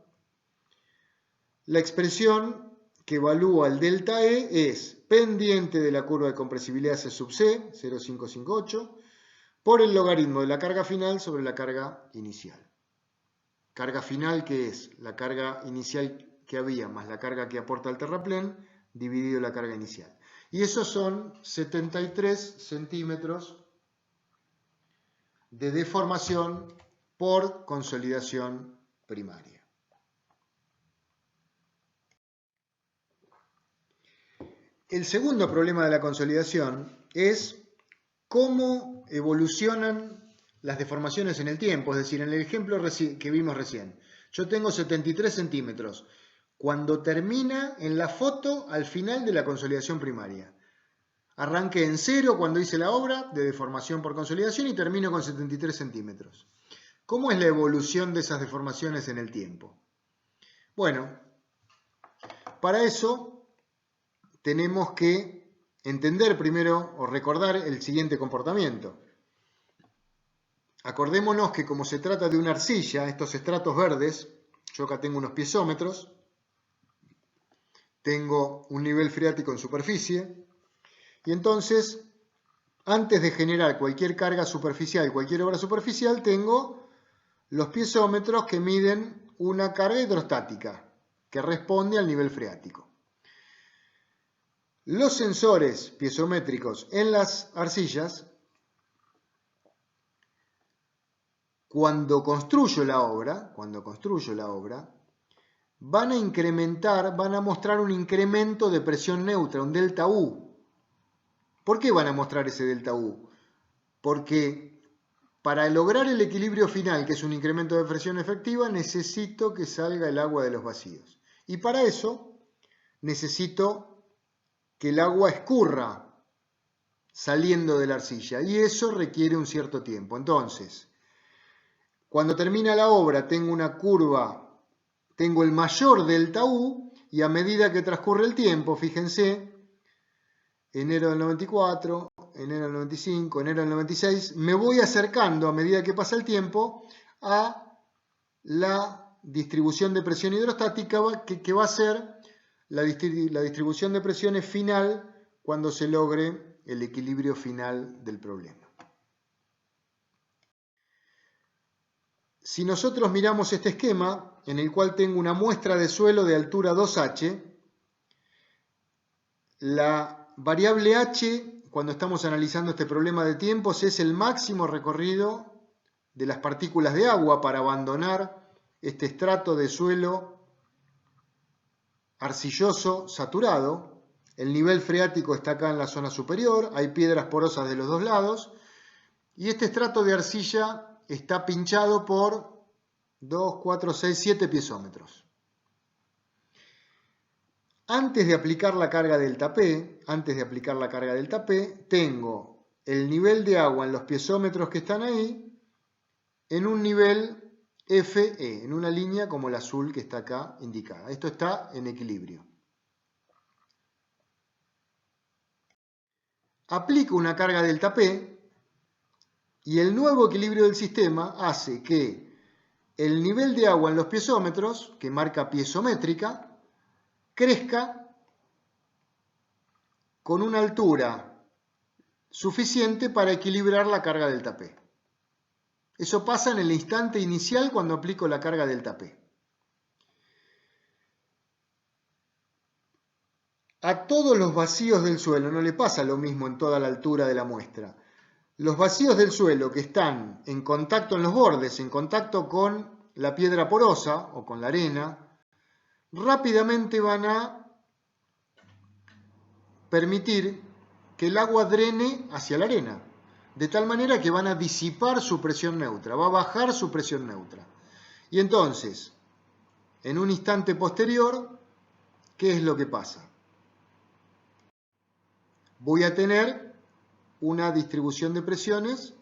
la expresión que evalúa el delta E es pendiente de la curva de compresibilidad C sub C, 0,558, por el logaritmo de la carga final sobre la carga inicial. Carga final, que es la carga inicial que había más la carga que aporta el terraplén, dividido la carga inicial. Y esos son 73 centímetros de deformación por consolidación primaria. El segundo problema de la consolidación es cómo evolucionan las deformaciones en el tiempo. Es decir, en el ejemplo que vimos recién, yo tengo 73 centímetros. Cuando termina en la foto al final de la consolidación primaria. Arranqué en 0 cuando hice la obra de deformación por consolidación y termino con 73 centímetros. ¿Cómo es la evolución de esas deformaciones en el tiempo? Bueno, para eso tenemos que entender primero o recordar el siguiente comportamiento. Acordémonos que como se trata de una arcilla, estos estratos verdes, yo acá tengo unos piezómetros, tengo un nivel freático en superficie, y entonces, antes de generar cualquier carga superficial, cualquier obra superficial, tengo los piezómetros que miden una carga hidrostática, que responde al nivel freático. Los sensores piezométricos en las arcillas, cuando construyo la obra, van a incrementar, van a mostrar un incremento de presión neutra, un delta U. ¿Por qué van a mostrar ese delta U? Porque para lograr el equilibrio final, que es un incremento de presión efectiva, necesito que salga el agua de los vacíos. Y para eso necesito que el agua escurra saliendo de la arcilla. Y eso requiere un cierto tiempo. Entonces, cuando termina la obra tengo una curva, tengo el mayor delta U, y a medida que transcurre el tiempo, fíjense, enero del 94, enero del 95, enero del 96, me voy acercando a medida que pasa el tiempo a la distribución de presión hidrostática que va a ser la distribución de presiones final cuando se logre el equilibrio final del problema. Si nosotros miramos este esquema, en el cual tengo una muestra de suelo de altura 2H, la variable H, cuando estamos analizando este problema de tiempos, es el máximo recorrido de las partículas de agua para abandonar este estrato de suelo arcilloso saturado. El nivel freático está acá en la zona superior, hay piedras porosas de los dos lados, y este estrato de arcilla está pinchado por 2, 4, 6, 7 piezómetros. Antes de aplicar la carga delta P, tengo el nivel de agua en los piezómetros que están ahí en un nivel FE, en una línea como el azul que está acá indicada. Esto está en equilibrio. Aplico una carga delta P y el nuevo equilibrio del sistema hace que el nivel de agua en los piezómetros, que marca piezométrica, crezca con una altura suficiente para equilibrar la carga delta P. Eso pasa en el instante inicial cuando aplico la carga delta P. A todos los vacíos del suelo no le pasa lo mismo en toda la altura de la muestra. Los vacíos del suelo que están en contacto en los bordes, en contacto con la piedra porosa o con la arena, rápidamente van a permitir que el agua drene hacia la arena, de tal manera que van a disipar su presión neutra, va a bajar su presión neutra. Y entonces, en un instante posterior, ¿qué es lo que pasa? Voy a tener una distribución de presiones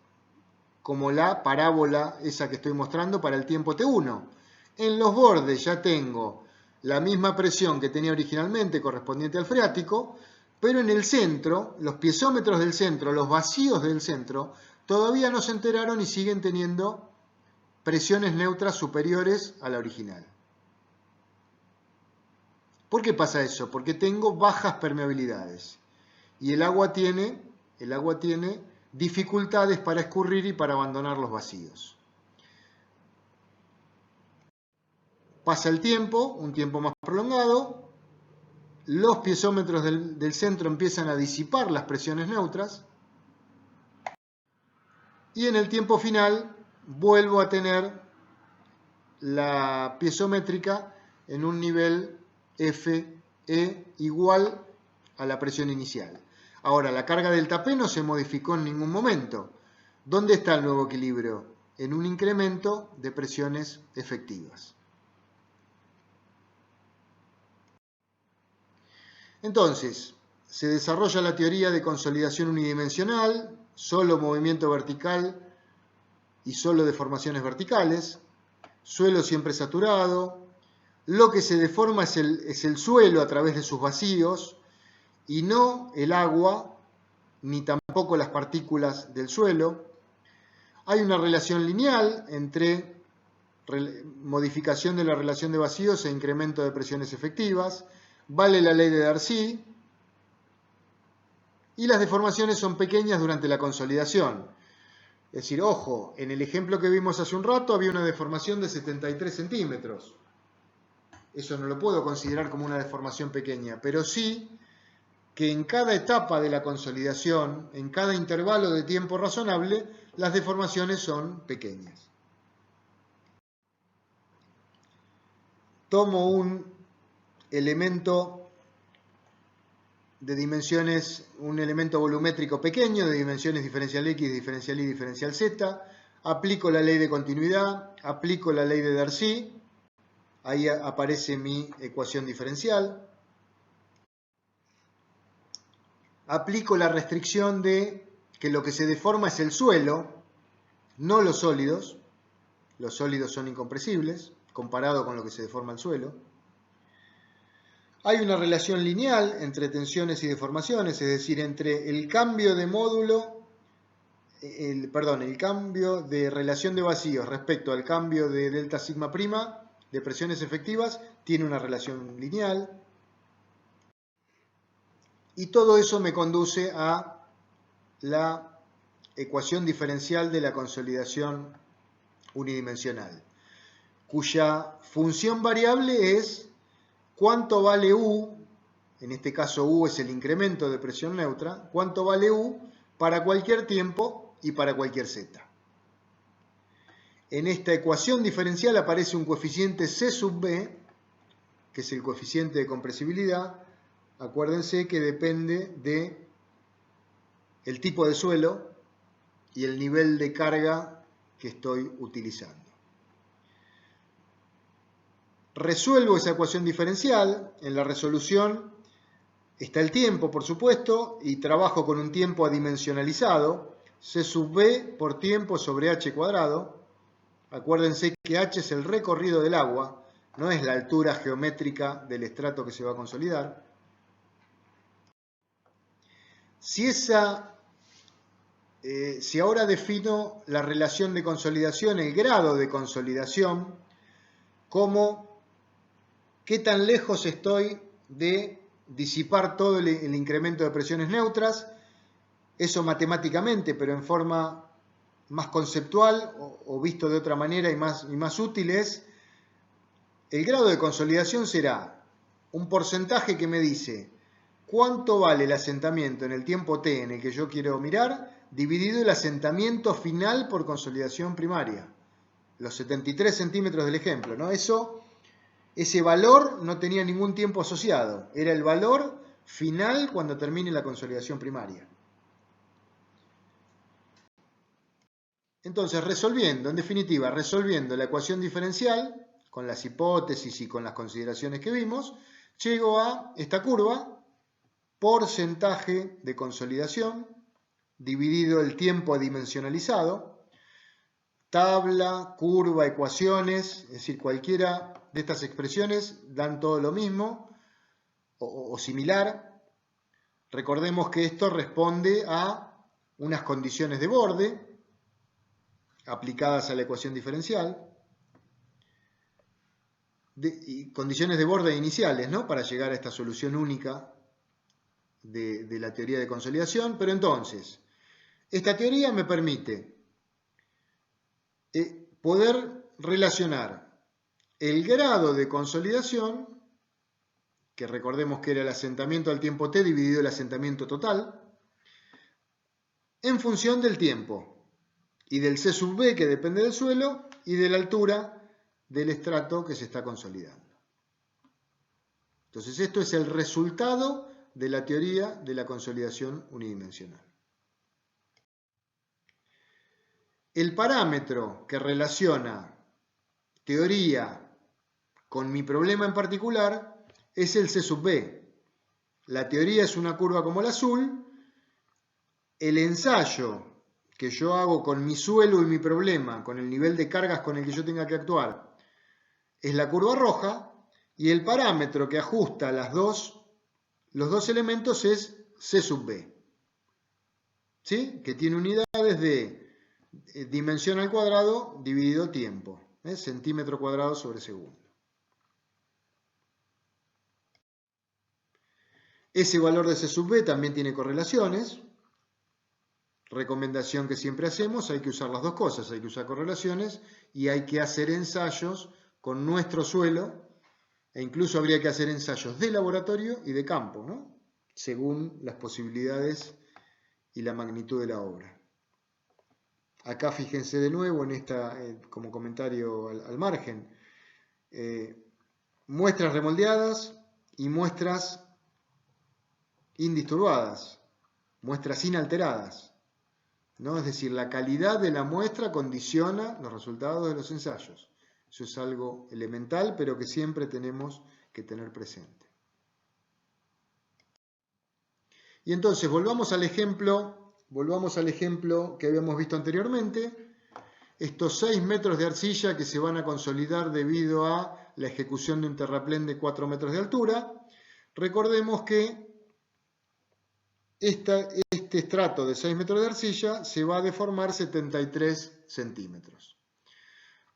como la parábola esa que estoy mostrando para el tiempo T1. En los bordes ya tengo la misma presión que tenía originalmente correspondiente al freático, pero en el centro, los piezómetros del centro, los vacíos del centro, todavía no se enteraron y siguen teniendo presiones neutras superiores a la original. ¿Por qué pasa eso? Porque tengo bajas permeabilidades y el agua tiene dificultades para escurrir y para abandonar los vacíos. Pasa el tiempo, un tiempo más prolongado, los piezómetros del centro empiezan a disipar las presiones neutras y en el tiempo final vuelvo a tener la piezométrica en un nivel FE igual a la presión inicial. Ahora, la carga delta P no se modificó en ningún momento. ¿Dónde está el nuevo equilibrio? En un incremento de presiones efectivas. Entonces, se desarrolla la teoría de consolidación unidimensional, solo movimiento vertical y solo deformaciones verticales, suelo siempre saturado, lo que se deforma es el suelo a través de sus vacíos y no el agua, ni tampoco las partículas del suelo. Hay una relación lineal entre modificación de la relación de vacíos e incremento de presiones efectivas. Vale la ley de Darcy y las deformaciones son pequeñas durante la consolidación. Es decir, ojo, en el ejemplo que vimos hace un rato había una deformación de 73 centímetros. Eso no lo puedo considerar como una deformación pequeña, pero sí que en cada etapa de la consolidación, en cada intervalo de tiempo razonable, las deformaciones son pequeñas. Tomo un elemento de dimensiones, un elemento volumétrico pequeño de dimensiones diferencial X, diferencial Y, diferencial Z, aplico la ley de continuidad, aplico la ley de Darcy, ahí aparece mi ecuación diferencial, aplico la restricción de que lo que se deforma es el suelo, no los sólidos son incompresibles, comparado con lo que se deforma el suelo. Hay una relación lineal entre tensiones y deformaciones, es decir, entre el cambio de módulo, el cambio de relación de vacíos respecto al cambio de delta sigma prima de presiones efectivas, tiene una relación lineal. Y todo eso me conduce a la ecuación diferencial de la consolidación unidimensional, cuya función variable es cuánto vale U, en este caso U es el incremento de presión neutra, cuánto vale U para cualquier tiempo y para cualquier Z. En esta ecuación diferencial aparece un coeficiente C sub B, que es el coeficiente de compresibilidad. Acuérdense que depende del tipo de suelo y el nivel de carga que estoy utilizando. Resuelvo esa ecuación diferencial. En la resolución está el tiempo, por supuesto, y trabajo con un tiempo adimensionalizado. C sub b por tiempo sobre h cuadrado. Acuérdense que h es el recorrido del agua, no es la altura geométrica del estrato que se va a consolidar. Si ahora defino la relación de consolidación, el grado de consolidación, como qué tan lejos estoy de disipar todo el incremento de presiones neutras, eso matemáticamente, pero en forma más conceptual o visto de otra manera y más útil es, el grado de consolidación será un porcentaje que me dice cuánto vale el asentamiento en el tiempo t en el que yo quiero mirar, dividido el asentamiento final por consolidación primaria. Los 73 centímetros del ejemplo, ¿no? Ese valor no tenía ningún tiempo asociado, era el valor final cuando termine la consolidación primaria. Entonces, en definitiva, resolviendo la ecuación diferencial, con las hipótesis y con las consideraciones que vimos, llego a esta curva, porcentaje de consolidación, dividido el tiempo adimensionalizado, tabla, curva, ecuaciones, es decir, cualquiera de estas expresiones dan todo lo mismo o similar. Recordemos que esto responde a unas condiciones de borde aplicadas a la ecuación diferencial, y condiciones de borde iniciales, ¿no? Para llegar a esta solución única de la teoría de consolidación. Pero entonces, esta teoría me permite poder relacionar el grado de consolidación, que recordemos que era el asentamiento al tiempo t dividido el asentamiento total, en función del tiempo y del C sub b, que depende del suelo, y de la altura del estrato que se está consolidando. Entonces, esto es el resultado de la teoría de la consolidación unidimensional. El parámetro que relaciona teoría con mi problema en particular es el C sub b. La teoría es una curva como el azul. El ensayo que yo hago con mi suelo y mi problema, con el nivel de cargas con el que yo tenga que actuar, es la curva roja, y el parámetro que ajusta los dos elementos es C sub b, ¿sí? Que tiene unidades de dimensión al cuadrado dividido tiempo, centímetro cuadrado sobre segundo. Ese valor de C sub b también tiene correlaciones. Recomendación que siempre hacemos, hay que usar las dos cosas, hay que usar correlaciones y hay que hacer ensayos con nuestro suelo, e incluso habría que hacer ensayos de laboratorio y de campo, ¿no? Según las posibilidades y la magnitud de la obra. Acá fíjense de nuevo en esta, como comentario al margen, muestras remoldeadas y muestras indisturbadas, muestras inalteradas, ¿no? Es decir, la calidad de la muestra condiciona los resultados de los ensayos. Eso es algo elemental, pero que siempre tenemos que tener presente. Y entonces, volvamos al ejemplo que habíamos visto anteriormente. Estos 6 metros de arcilla que se van a consolidar debido a la ejecución de un terraplén de 4 metros de altura. Recordemos que este estrato de 6 metros de arcilla se va a deformar 73 centímetros.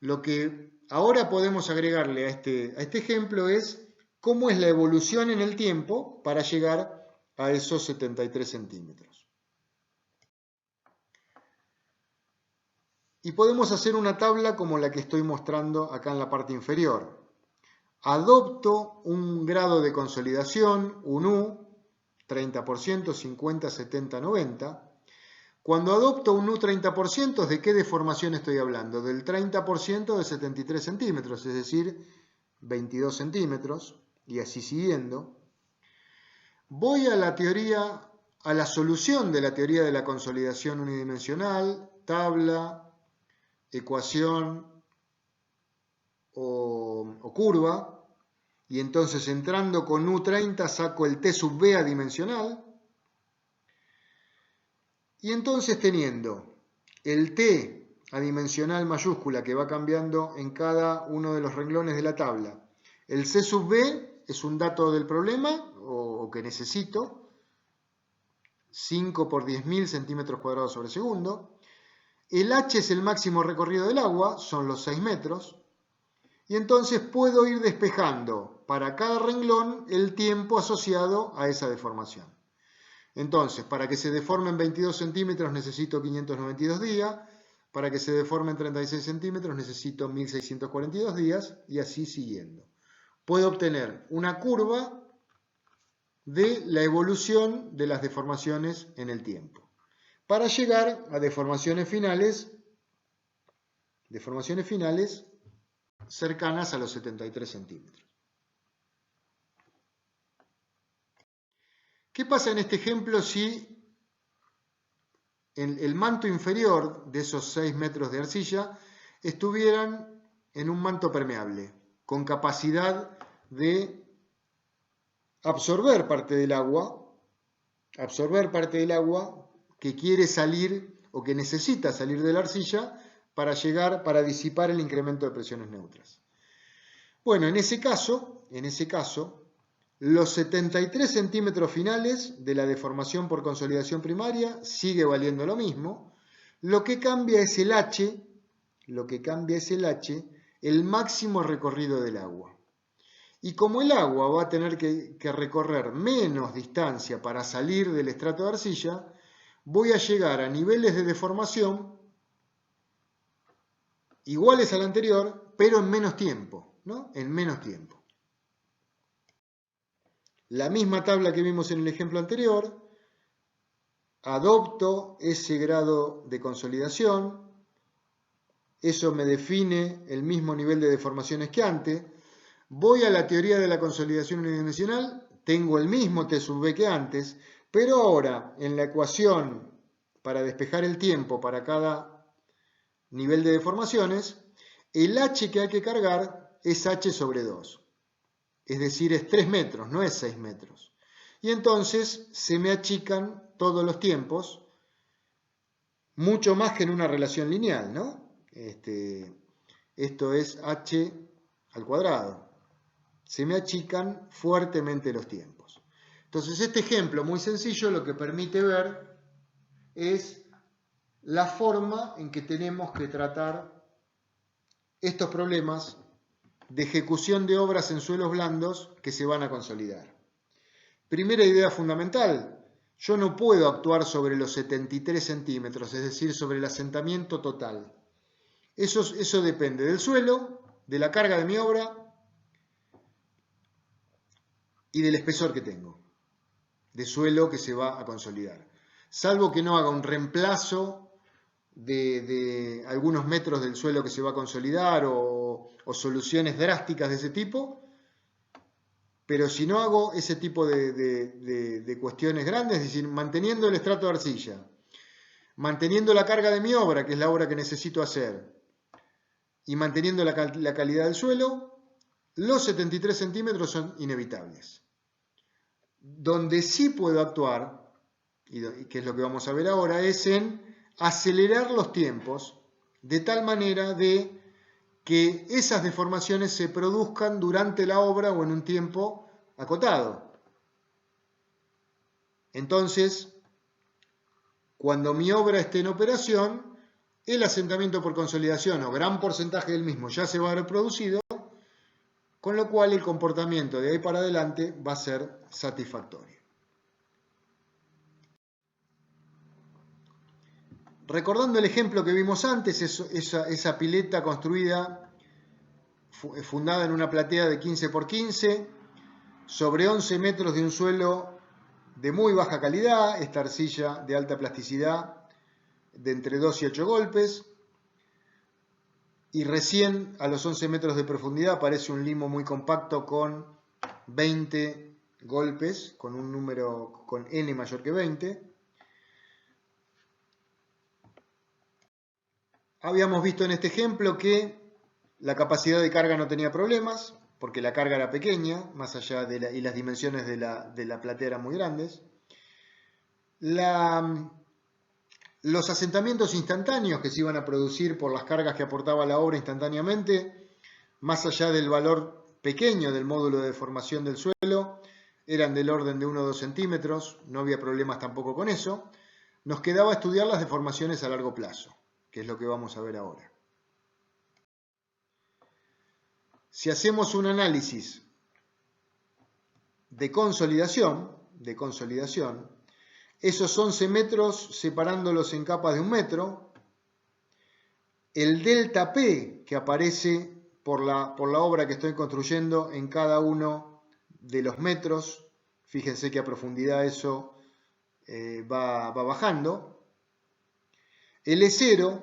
Lo que ahora podemos agregarle a este ejemplo es cómo es la evolución en el tiempo para llegar a esos 73 centímetros. Y podemos hacer una tabla como la que estoy mostrando acá en la parte inferior. Adopto un grado de consolidación, un U, 30%, 50, 70, 90. Cuando adopto un U 30%, ¿de qué deformación estoy hablando? Del 30% de 73 centímetros, es decir, 22 centímetros, y así siguiendo. Voy a la solución de la teoría de la consolidación unidimensional, tabla, ecuación o curva, y entonces entrando con U30 saco el T sub B adimensional, y entonces teniendo el T adimensional mayúscula que va cambiando en cada uno de los renglones de la tabla, el C sub B es un dato del problema o que necesito, 5 por 10.000 centímetros cuadrados sobre segundo, el H es el máximo recorrido del agua, son los 6 metros, y entonces puedo ir despejando para cada renglón el tiempo asociado a esa deformación. Entonces, para que se deformen 22 centímetros necesito 592 días, para que se deformen 36 centímetros necesito 1642 días, y así siguiendo. Puedo obtener una curva de la evolución de las deformaciones en el tiempo, para llegar a deformaciones finales cercanas a los 73 centímetros. ¿Qué pasa en este ejemplo si el manto inferior de esos 6 metros de arcilla estuvieran en un manto permeable, con capacidad de absorber parte del agua que quiere salir o que necesita salir de la arcilla para disipar el incremento de presiones neutras? Bueno, en ese caso, los 73 centímetros finales de la deformación por consolidación primaria sigue valiendo lo mismo. Lo que cambia es el H, el máximo recorrido del agua. Y como el agua va a tener que recorrer menos distancia para salir del estrato de arcilla, voy a llegar a niveles de deformación iguales al anterior, pero en menos tiempo, ¿no? En menos tiempo. La misma tabla que vimos en el ejemplo anterior, adopto ese grado de consolidación, eso me define el mismo nivel de deformaciones que antes, voy a la teoría de la consolidación unidimensional, tengo el mismo T sub B que antes, pero ahora en la ecuación para despejar el tiempo para cada nivel de deformaciones, el H que hay que cargar es H sobre 2. Es decir, es 3 metros, no es 6 metros. Y entonces se me achican todos los tiempos, mucho más que en una relación lineal, ¿no? Esto es h al cuadrado. Se me achican fuertemente los tiempos. Entonces, este ejemplo muy sencillo lo que permite ver es la forma en que tenemos que tratar estos problemas de ejecución de obras en suelos blandos que se van a consolidar. Primera idea fundamental, yo no puedo actuar sobre los 73 centímetros, es decir, sobre el asentamiento total. Eso depende del suelo, de la carga de mi obra y del espesor que tengo, de suelo que se va a consolidar. Salvo que no haga un reemplazo de algunos metros del suelo que se va a consolidar o soluciones drásticas de ese tipo, pero si no hago ese tipo de cuestiones grandes, es decir, manteniendo el estrato de arcilla, manteniendo la carga de mi obra, que es la obra que necesito hacer, y manteniendo la calidad del suelo, los 73 centímetros son inevitables. Donde sí puedo actuar, y que es lo que vamos a ver ahora, es en acelerar los tiempos de tal manera de que esas deformaciones se produzcan durante la obra o en un tiempo acotado. Entonces, cuando mi obra esté en operación, el asentamiento por consolidación o gran porcentaje del mismo ya se va a haber producido, con lo cual el comportamiento de ahí para adelante va a ser satisfactorio. Recordando el ejemplo que vimos antes, esa pileta construida, fundada en una platea de 15 por 15, sobre 11 metros de un suelo de muy baja calidad, esta arcilla de alta plasticidad de entre 2 y 8 golpes, y recién a los 11 metros de profundidad aparece un limo muy compacto con 20 golpes, con un número con n mayor que 20. Habíamos visto en este ejemplo que La capacidad de carga no tenía problemas, porque la carga era pequeña, más allá y las dimensiones de la platea eran muy grandes. Los asentamientos instantáneos que se iban a producir por las cargas que aportaba la obra instantáneamente, más allá del valor pequeño del módulo de deformación del suelo, eran del orden de 1 o 2 centímetros, no había problemas tampoco con eso. Nos quedaba estudiar las deformaciones a largo plazo, que es lo que vamos a ver ahora. Si hacemos un análisis de consolidación, esos 11 metros separándolos en capas de 1 metro, el delta P que aparece por la obra que estoy construyendo en cada uno de los metros, fíjense que a profundidad eso va bajando, el E0,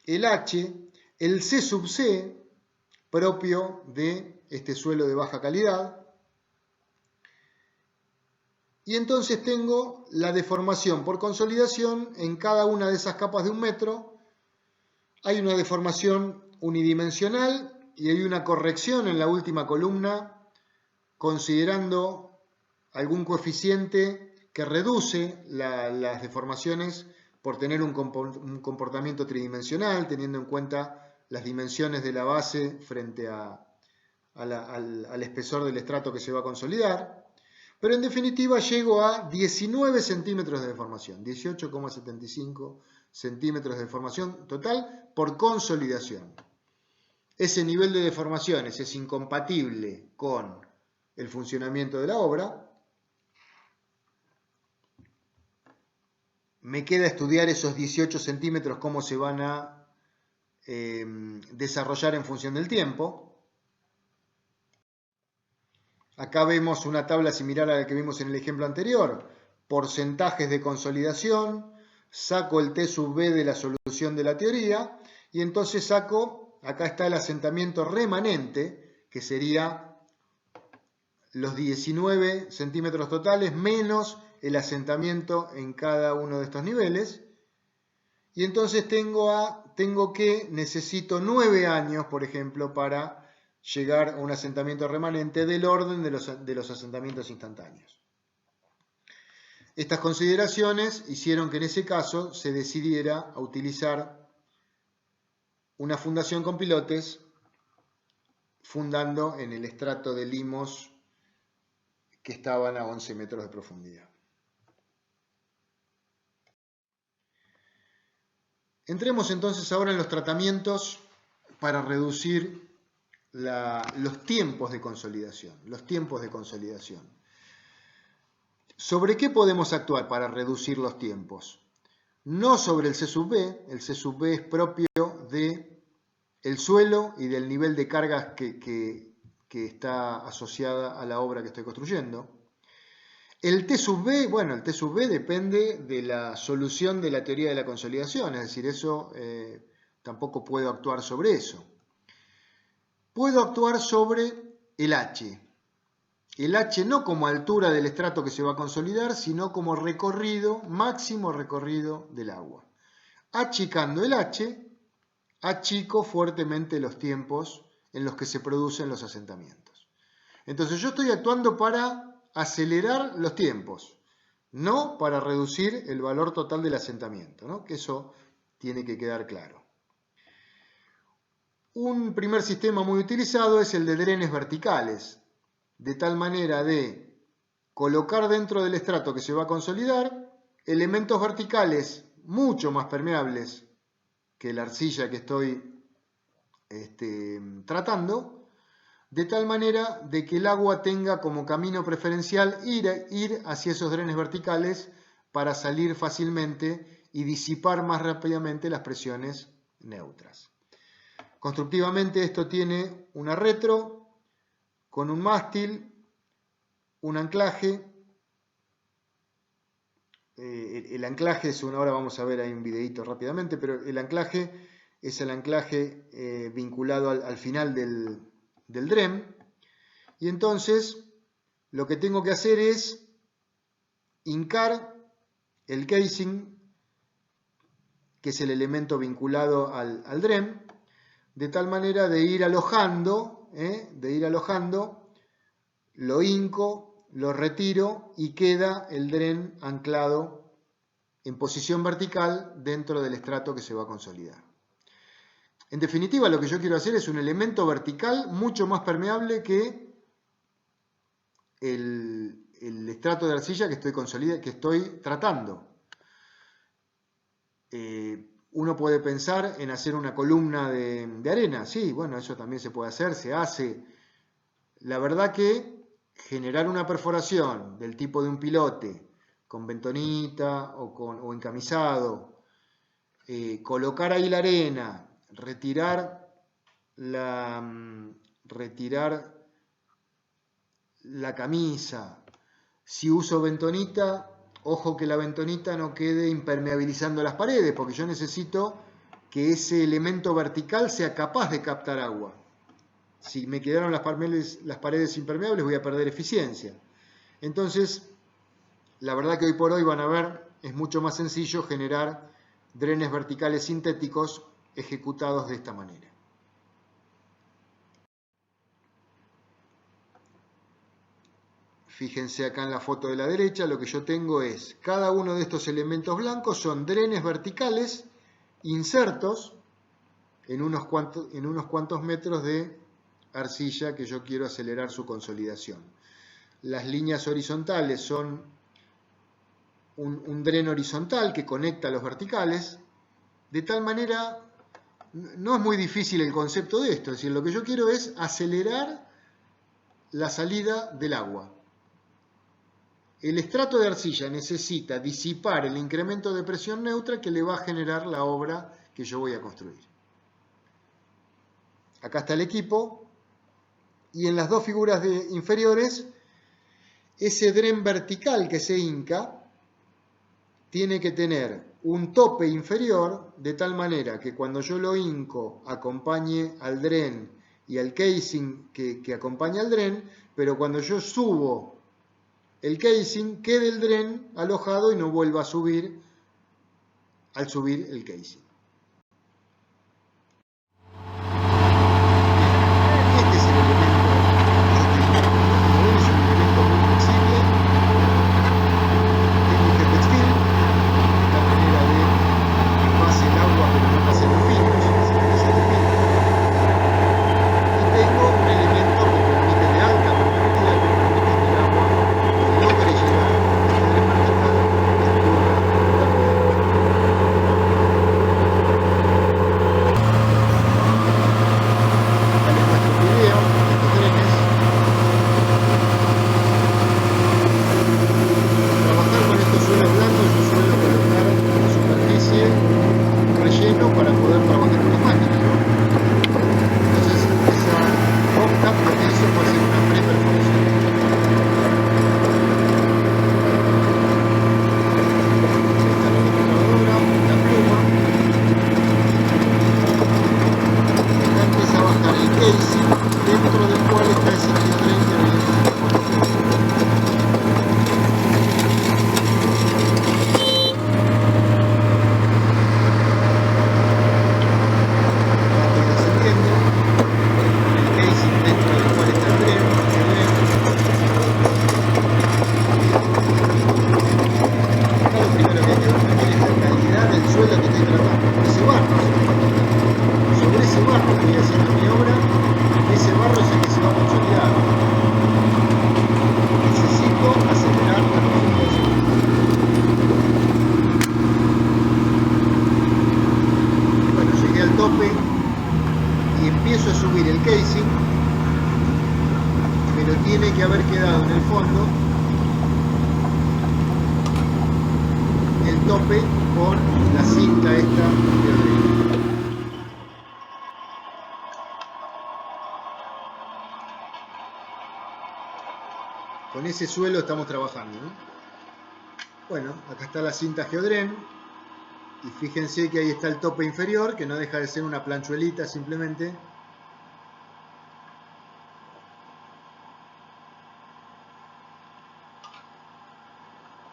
el H, el C sub C, propio de este suelo de baja calidad. Y entonces tengo la deformación por consolidación en cada una de esas capas de 1 metro. Hay una deformación unidimensional y hay una corrección en la última columna considerando algún coeficiente que reduce las deformaciones por tener un comportamiento tridimensional, teniendo en cuenta las dimensiones de la base frente al espesor del estrato que se va a consolidar. Pero en definitiva llego a 19 centímetros de deformación, 18,75 centímetros de deformación total por consolidación. Ese nivel de deformaciones es incompatible con el funcionamiento de la obra. Me queda estudiar esos 18 centímetros, cómo se van a desarrollar en función del tiempo. Acá vemos una tabla similar a la que vimos en el ejemplo anterior. Porcentajes de consolidación, saco el T sub B de la solución de la teoría y entonces saco, acá está el asentamiento remanente, que sería los 19 centímetros totales menos el asentamiento en cada uno de estos niveles. Y entonces necesito 9 años, por ejemplo, para llegar a un asentamiento remanente del orden de los asentamientos instantáneos. Estas consideraciones hicieron que en ese caso se decidiera a utilizar una fundación con pilotes, fundando en el estrato de limos que estaban a 11 metros de profundidad. Entremos entonces ahora en los tratamientos para reducir los tiempos de consolidación. ¿Sobre qué podemos actuar para reducir los tiempos? No sobre el C sub B. El C sub B es propio del suelo y del nivel de cargas que está asociada a la obra que estoy construyendo. El T sub B, bueno, el T sub B depende de la solución de la teoría de la consolidación, es decir, eso tampoco puedo actuar sobre eso. Puedo actuar sobre el H. El H no como altura del estrato que se va a consolidar, sino como recorrido, máximo recorrido del agua. Achicando el H, achico fuertemente los tiempos en los que se producen los asentamientos. Entonces yo estoy actuando para acelerar los tiempos, no para reducir el valor total del asentamiento, ¿no? Que eso tiene que quedar claro. Un primer sistema muy utilizado es el de drenes verticales, de tal manera de colocar dentro del estrato que se va a consolidar elementos verticales mucho más permeables que la arcilla que estoy tratando, de tal manera de que el agua tenga como camino preferencial ir hacia esos drenes verticales para salir fácilmente y disipar más rápidamente las presiones neutras. Constructivamente esto tiene una retro con un mástil, un anclaje. El anclaje es ahora vamos a ver ahí un videito rápidamente, pero el anclaje es el anclaje vinculado al final del DREM. Y entonces lo que tengo que hacer es hincar el casing, que es el elemento vinculado al DREM, de tal manera de ir alojando, lo hinco, lo retiro y queda el dren anclado en posición vertical dentro del estrato que se va a consolidar. En definitiva, lo que yo quiero hacer es un elemento vertical mucho más permeable que el estrato de arcilla que estoy tratando. Uno puede pensar en hacer una columna de arena. Sí, bueno, eso también se puede hacer, se hace. La verdad que generar una perforación del tipo de un pilote, con bentonita o encamisado, colocar ahí la arena, retirar la camisa. Si uso bentonita, ojo que la bentonita no quede impermeabilizando las paredes, porque yo necesito que ese elemento vertical sea capaz de captar agua. Si me quedaron las paredes impermeables, voy a perder eficiencia. Entonces, la verdad que hoy por hoy van a ver, es mucho más sencillo generar drenes verticales sintéticos ejecutados de esta manera. Fíjense acá en la foto de la derecha, lo que yo tengo es, cada uno de estos elementos blancos son drenes verticales insertos en unos cuantos metros de arcilla que yo quiero acelerar su consolidación. Las líneas horizontales son un dren horizontal que conecta a los verticales, de tal manera, no es muy difícil el concepto de esto, es decir, lo que yo quiero es acelerar la salida del agua. El estrato de arcilla necesita disipar el incremento de presión neutra que le va a generar la obra que yo voy a construir. Acá está el equipo y en las dos figuras inferiores, ese dren vertical que se hinca tiene que tener un tope inferior de tal manera que cuando yo lo hinco acompañe al dren y al casing que acompaña al dren, pero cuando yo subo el casing quede el dren alojado y no vuelva a subir al subir el casing. Este es el elemento que es un elemento muy flexible, técnica textil, de tal manera de que pase el agua pero no pase los finos, sino que se define. Y tengo un elemento que permite de alta permeabilidad, que permite que el agua logre llegar a este dren vertical y escurra también. Acá les muestro un video de estos drenes. Trabajar con estos suelos blancos, yo suelo colocar en superficie relleno para poder trabajar con las máquinas, ¿no? Entonces, esa hot-tap lo que hizo fue hacer una pre-perforación. Esta es la retroexcavadora, la pluma. Acá empieza a bajar el casing, dentro del cual está ese geodren que venimos a colocar. El casing dentro del cual está el dren. Acá lo primero que hay que ver también es la calidad del suelo que estoy tratando, ese barro. Sobre ese barro que voy haciendo mi obra, ese barro es el que se va a consolidar. Necesito acelerar la consolidación. Bueno, llegué al tope y empiezo a subir el casing, pero tiene que haber quedado en el fondo el tope con la cinta esta de adreno. Con ese suelo estamos trabajando, ¿no? Bueno, acá está la cinta geodren y fíjense que ahí está el tope inferior, que no deja de ser una planchuelita simplemente.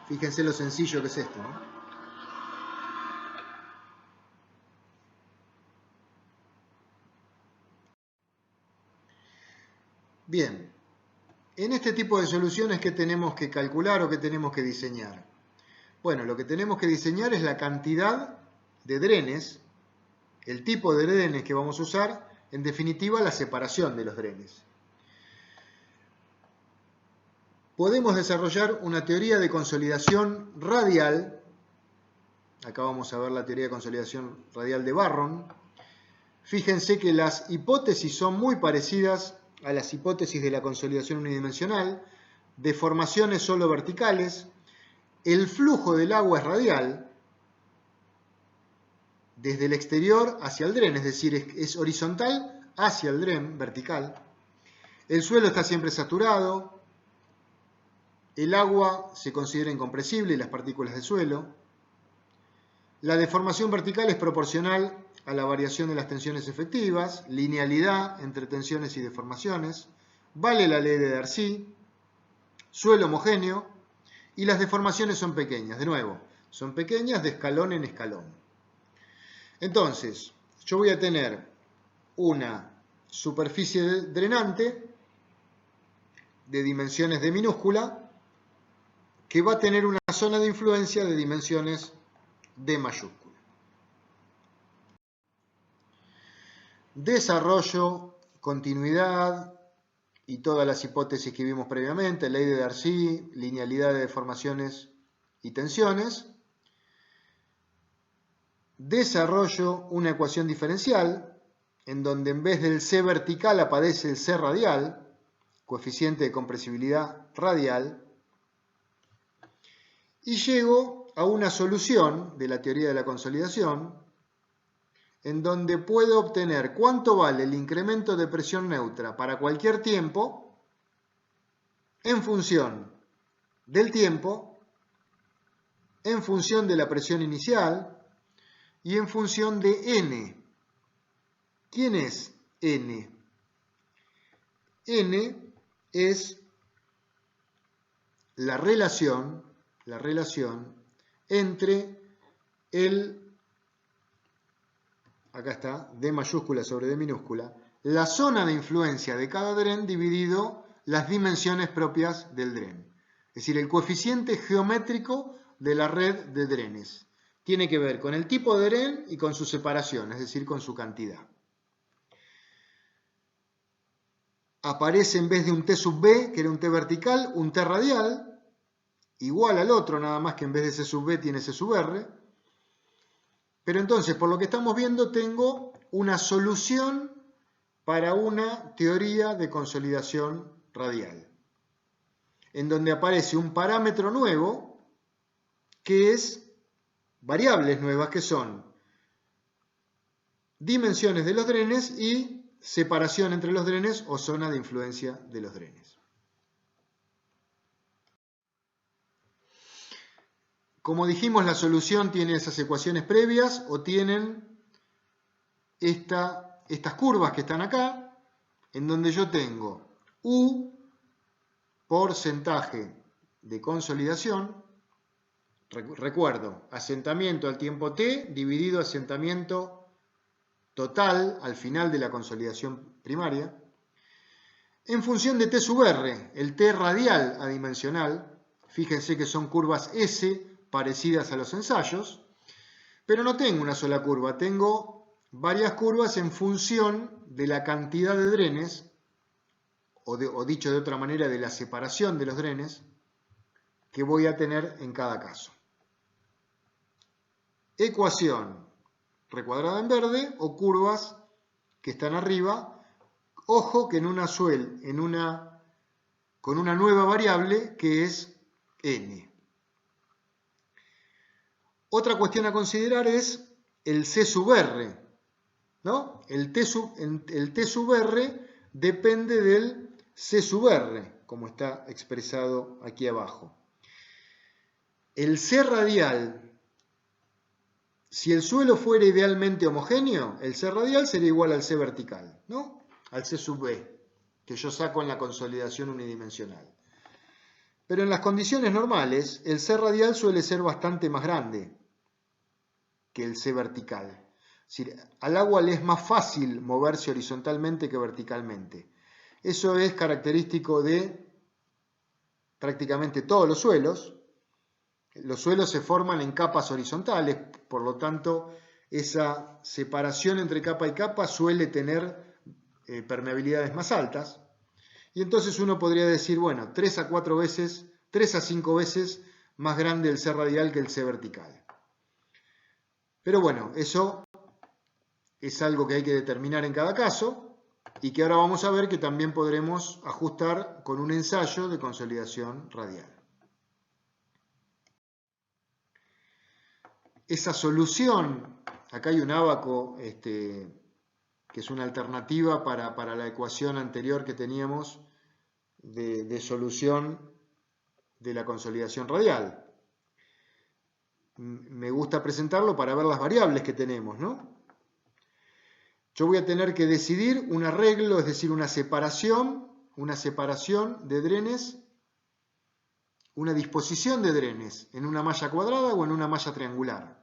Fíjense lo sencillo que es esto, ¿no? Bien, en este tipo de soluciones, ¿qué tenemos que calcular o qué tenemos que diseñar? Bueno, lo que tenemos que diseñar es la cantidad de drenes, el tipo de drenes que vamos a usar, en definitiva la separación de los drenes. Podemos desarrollar una teoría de consolidación radial. Acá vamos a ver la teoría de consolidación radial de Barron. Fíjense que las hipótesis son muy parecidas a las hipótesis de la consolidación unidimensional, deformaciones solo verticales, el flujo del agua es radial, desde el exterior hacia el dren, es decir, es horizontal hacia el dren, vertical. El suelo está siempre saturado, el agua se considera incompresible y las partículas de suelo. La deformación vertical es proporcional a la variación de las tensiones efectivas, linealidad entre tensiones y deformaciones, vale la ley de Darcy, suelo homogéneo, y las deformaciones son pequeñas, de nuevo, son pequeñas de escalón en escalón. Entonces, yo voy a tener una superficie drenante de dimensiones D minúscula que va a tener una zona de influencia de dimensiones D mayúscula. Desarrollo, continuidad y todas las hipótesis que vimos previamente, ley de Darcy, linealidad de deformaciones y tensiones. Desarrollo una ecuación diferencial en donde en vez del C vertical aparece el C radial, coeficiente de compresibilidad radial, y llego a una solución de la teoría de la consolidación en donde puedo obtener cuánto vale el incremento de presión neutra para cualquier tiempo en función del tiempo, en función de la presión inicial y en función de N. ¿Quién es N? N es la relación entre acá está, D mayúscula sobre D minúscula, la zona de influencia de cada dren dividido las dimensiones propias del dren. Es decir, el coeficiente geométrico de la red de drenes. Tiene que ver con el tipo de dren y con su separación, es decir, con su cantidad. Aparece en vez de un T sub B, que era un T vertical, un T radial, igual al otro, nada más que en vez de C sub B tiene C sub R. Pero entonces, por lo que estamos viendo, tengo una solución para una teoría de consolidación radial, en donde aparece un parámetro nuevo, que es variables nuevas, que son dimensiones de los drenes y separación entre los drenes o zona de influencia de los drenes. Como dijimos, la solución tiene esas ecuaciones previas o tienen estas curvas que están acá, en donde yo tengo U, porcentaje de consolidación, recuerdo, asentamiento al tiempo T dividido asentamiento total al final de la consolidación primaria, en función de T sub R, el T radial adimensional. Fíjense que son curvas S parecidas a los ensayos, pero no tengo una sola curva, tengo varias curvas en función de la cantidad de drenes, o dicho de otra manera, de la separación de los drenes que voy a tener en cada caso. Ecuación recuadrada en verde o curvas que están arriba. Ojo que con una nueva variable que es N. Otra cuestión a considerar es el C sub R, ¿no? El T sub R depende del C sub R, como está expresado aquí abajo. El C radial, si el suelo fuera idealmente homogéneo, el C radial sería igual al C vertical, ¿no? Al C sub B, que yo saco en la consolidación unidimensional. Pero en las condiciones normales, el C radial suele ser bastante más grande que el C vertical. Es decir, al agua le es más fácil moverse horizontalmente que verticalmente. Eso es característico de prácticamente todos los suelos. Los suelos se forman en capas horizontales, por lo tanto, esa separación entre capa y capa suele tener permeabilidades más altas. Y entonces uno podría decir, bueno, 3 a 5 veces más grande el C radial que el C vertical. Pero bueno, eso es algo que hay que determinar en cada caso y que ahora vamos a ver que también podremos ajustar con un ensayo de consolidación radial. Esa solución, acá hay un ábaco que es una alternativa para la ecuación anterior que teníamos de solución de la consolidación radial. Me gusta presentarlo para ver las variables que tenemos, ¿no? Yo voy a tener que decidir un arreglo, es decir, una separación de drenes, una disposición de drenes en una malla cuadrada o en una malla triangular.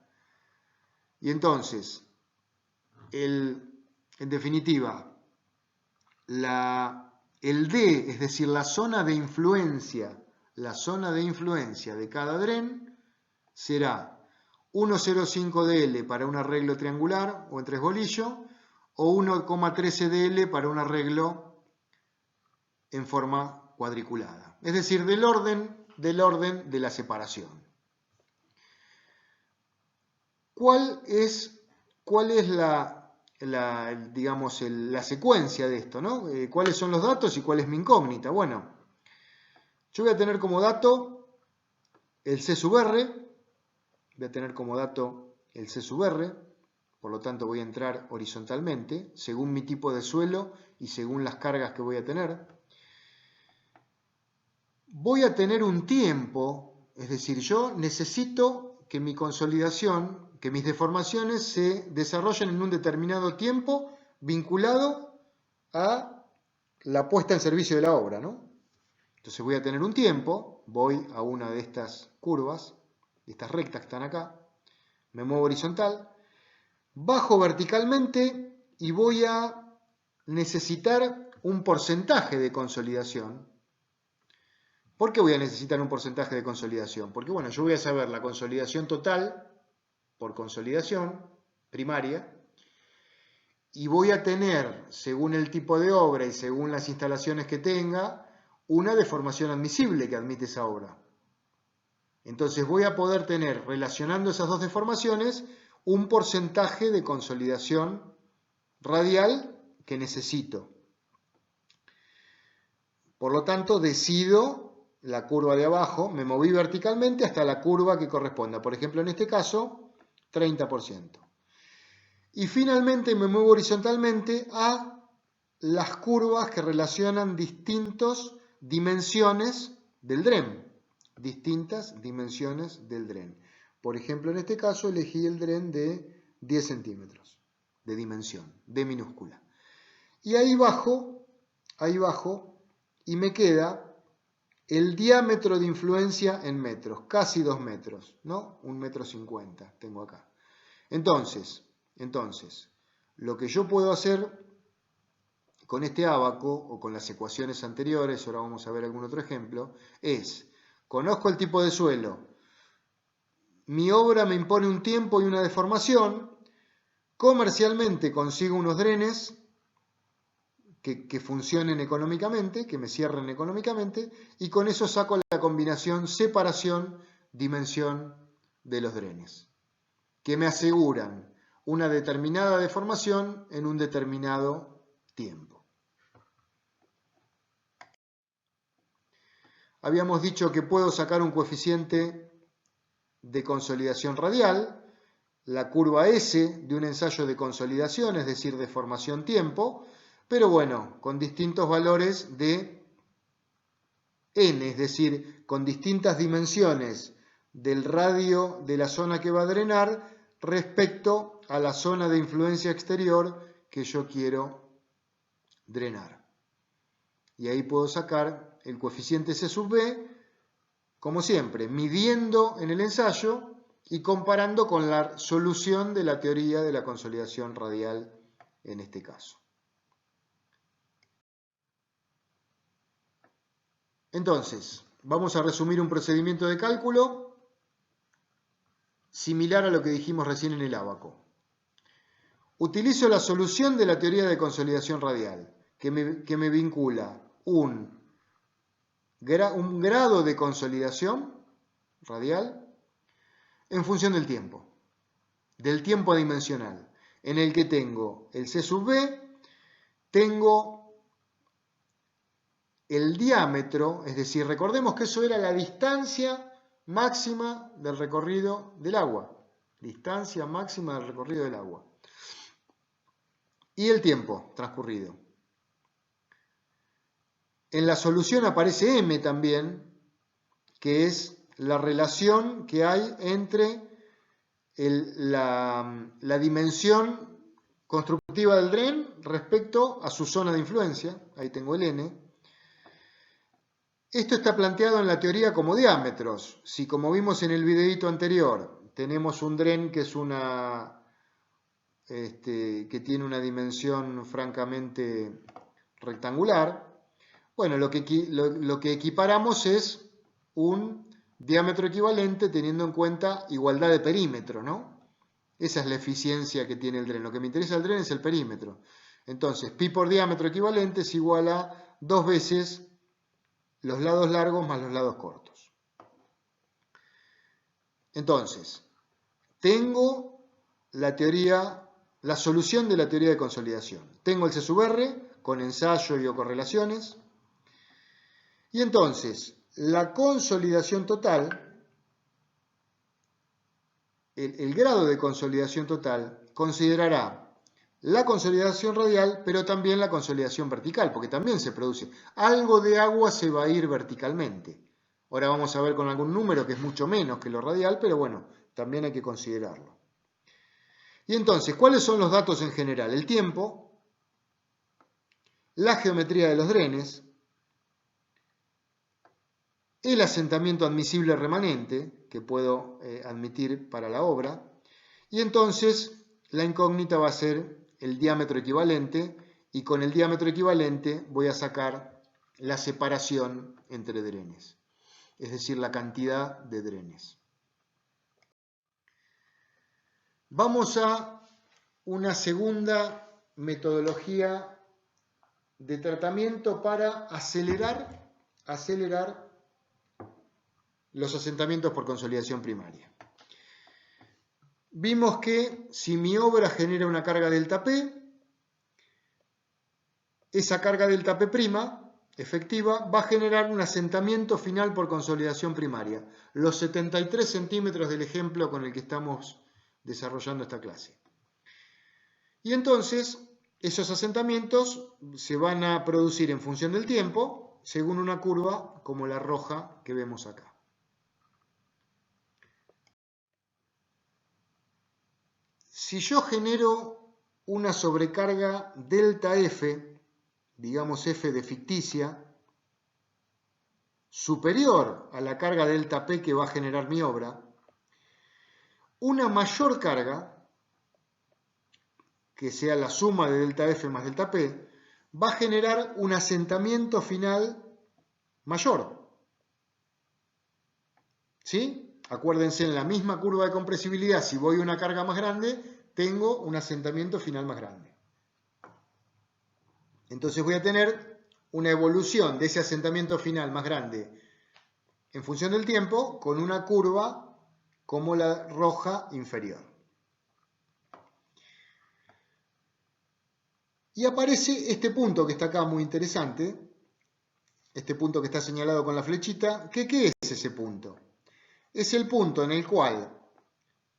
Y entonces, en definitiva, el D, es decir, la zona de influencia de cada dren será 1,05 dl para un arreglo triangular o en tres bolillos, o 1,13 dl para un arreglo en forma cuadriculada. Es decir, del orden de la separación. ¿Cuál es digamos, la secuencia de esto, ¿no? ¿Cuáles son los datos y cuál es mi incógnita? Bueno, yo voy a tener como dato el C sub R, por lo tanto voy a entrar horizontalmente, según mi tipo de suelo y según las cargas que voy a tener. Voy a tener un tiempo, es decir, yo necesito que mi consolidación, que mis deformaciones se desarrollen en un determinado tiempo vinculado a la puesta en servicio de la obra, ¿no? Entonces voy a tener un tiempo, voy a una de estas curvas, estas rectas que están acá, me muevo horizontal, bajo verticalmente y voy a necesitar un porcentaje de consolidación. ¿Por qué voy a necesitar un porcentaje de consolidación? Porque bueno, yo voy a saber la consolidación total por consolidación primaria y voy a tener, según el tipo de obra y según las instalaciones que tenga, una deformación admisible que admite esa obra. Entonces voy a poder tener, relacionando esas dos deformaciones, un porcentaje de consolidación radial que necesito. Por lo tanto, decido la curva de abajo, me moví verticalmente hasta la curva que corresponda. Por ejemplo, en este caso, 30%. Y finalmente me muevo horizontalmente a las curvas que relacionan distintas dimensiones del dren. Por ejemplo, en este caso elegí el dren de 10 centímetros de dimensión, D minúscula. Y ahí bajo, y me queda el diámetro de influencia en metros, casi 2 metros, ¿no? 1,50 m tengo acá. Entonces, lo que yo puedo hacer con este ábaco o con las ecuaciones anteriores, ahora vamos a ver algún otro ejemplo, es, conozco el tipo de suelo, mi obra me impone un tiempo y una deformación, comercialmente consigo unos drenes que funcionen económicamente, que me cierren económicamente, y con eso saco la combinación separación-dimensión de los drenes, que me aseguran una determinada deformación en un determinado tiempo. Habíamos dicho que puedo sacar un coeficiente de consolidación radial, la curva S de un ensayo de consolidación, es decir, deformación-tiempo, pero bueno, con distintos valores de n, es decir, con distintas dimensiones del radio de la zona que va a drenar respecto a la zona de influencia exterior que yo quiero drenar. Y ahí puedo sacar el coeficiente C sub B, como siempre, midiendo en el ensayo y comparando con la solución de la teoría de la consolidación radial en este caso. Entonces, vamos a resumir un procedimiento de cálculo similar a lo que dijimos recién en el ábaco. Utilizo la solución de la teoría de consolidación radial, que me vincula un grado de consolidación radial en función del tiempo dimensional, en el que tengo el C sub B, tengo el diámetro, es decir, recordemos que eso era la distancia máxima del recorrido del agua, distancia máxima del recorrido del agua, y el tiempo transcurrido. En la solución aparece M también, que es la relación que hay entre la dimensión constructiva del dren respecto a su zona de influencia. Ahí tengo el N. Esto está planteado en la teoría como diámetros. Si, como vimos en el videito anterior, tenemos un dren que es que tiene una dimensión francamente rectangular, bueno, lo que equiparamos es un diámetro equivalente teniendo en cuenta igualdad de perímetro, ¿no? Esa es la eficiencia que tiene el dren. Lo que me interesa del dren es el perímetro. Entonces, pi por diámetro equivalente es igual a 2 veces los lados largos más los lados cortos. Entonces, tengo la solución de la teoría de consolidación. Tengo el C sub R con ensayo y o correlaciones. Y entonces, la consolidación total, el grado de consolidación total, considerará la consolidación radial, pero también la consolidación vertical, porque también se produce. Algo de agua se va a ir verticalmente. Ahora vamos a ver con algún número que es mucho menos que lo radial, pero bueno, también hay que considerarlo. Y entonces, ¿cuáles son los datos en general? El tiempo, la geometría de los drenes, el asentamiento admisible remanente, que puedo admitir para la obra, y entonces la incógnita va a ser el diámetro equivalente, y con el diámetro equivalente voy a sacar la separación entre drenes, es decir, la cantidad de drenes. Vamos a una segunda metodología de tratamiento para acelerar los asentamientos por consolidación primaria. Vimos que si mi obra genera una carga delta P, esa carga delta P' efectiva va a generar un asentamiento final por consolidación primaria, los 73 centímetros del ejemplo con el que estamos desarrollando esta clase. Y entonces, esos asentamientos se van a producir en función del tiempo, según una curva como la roja que vemos acá. Si yo genero una sobrecarga delta F, digamos F de ficticia, superior a la carga delta P que va a generar mi obra, una mayor carga, que sea la suma de delta F más delta P, va a generar un asentamiento final mayor. ¿Sí? Acuérdense, en la misma curva de compresibilidad, si voy a una carga más grande, tengo un asentamiento final más grande. Entonces voy a tener una evolución de ese asentamiento final más grande en función del tiempo con una curva como la roja inferior. Y aparece este punto que está acá muy interesante, este punto que está señalado con la flechita. ¿Qué es ese punto? Es el punto en el cual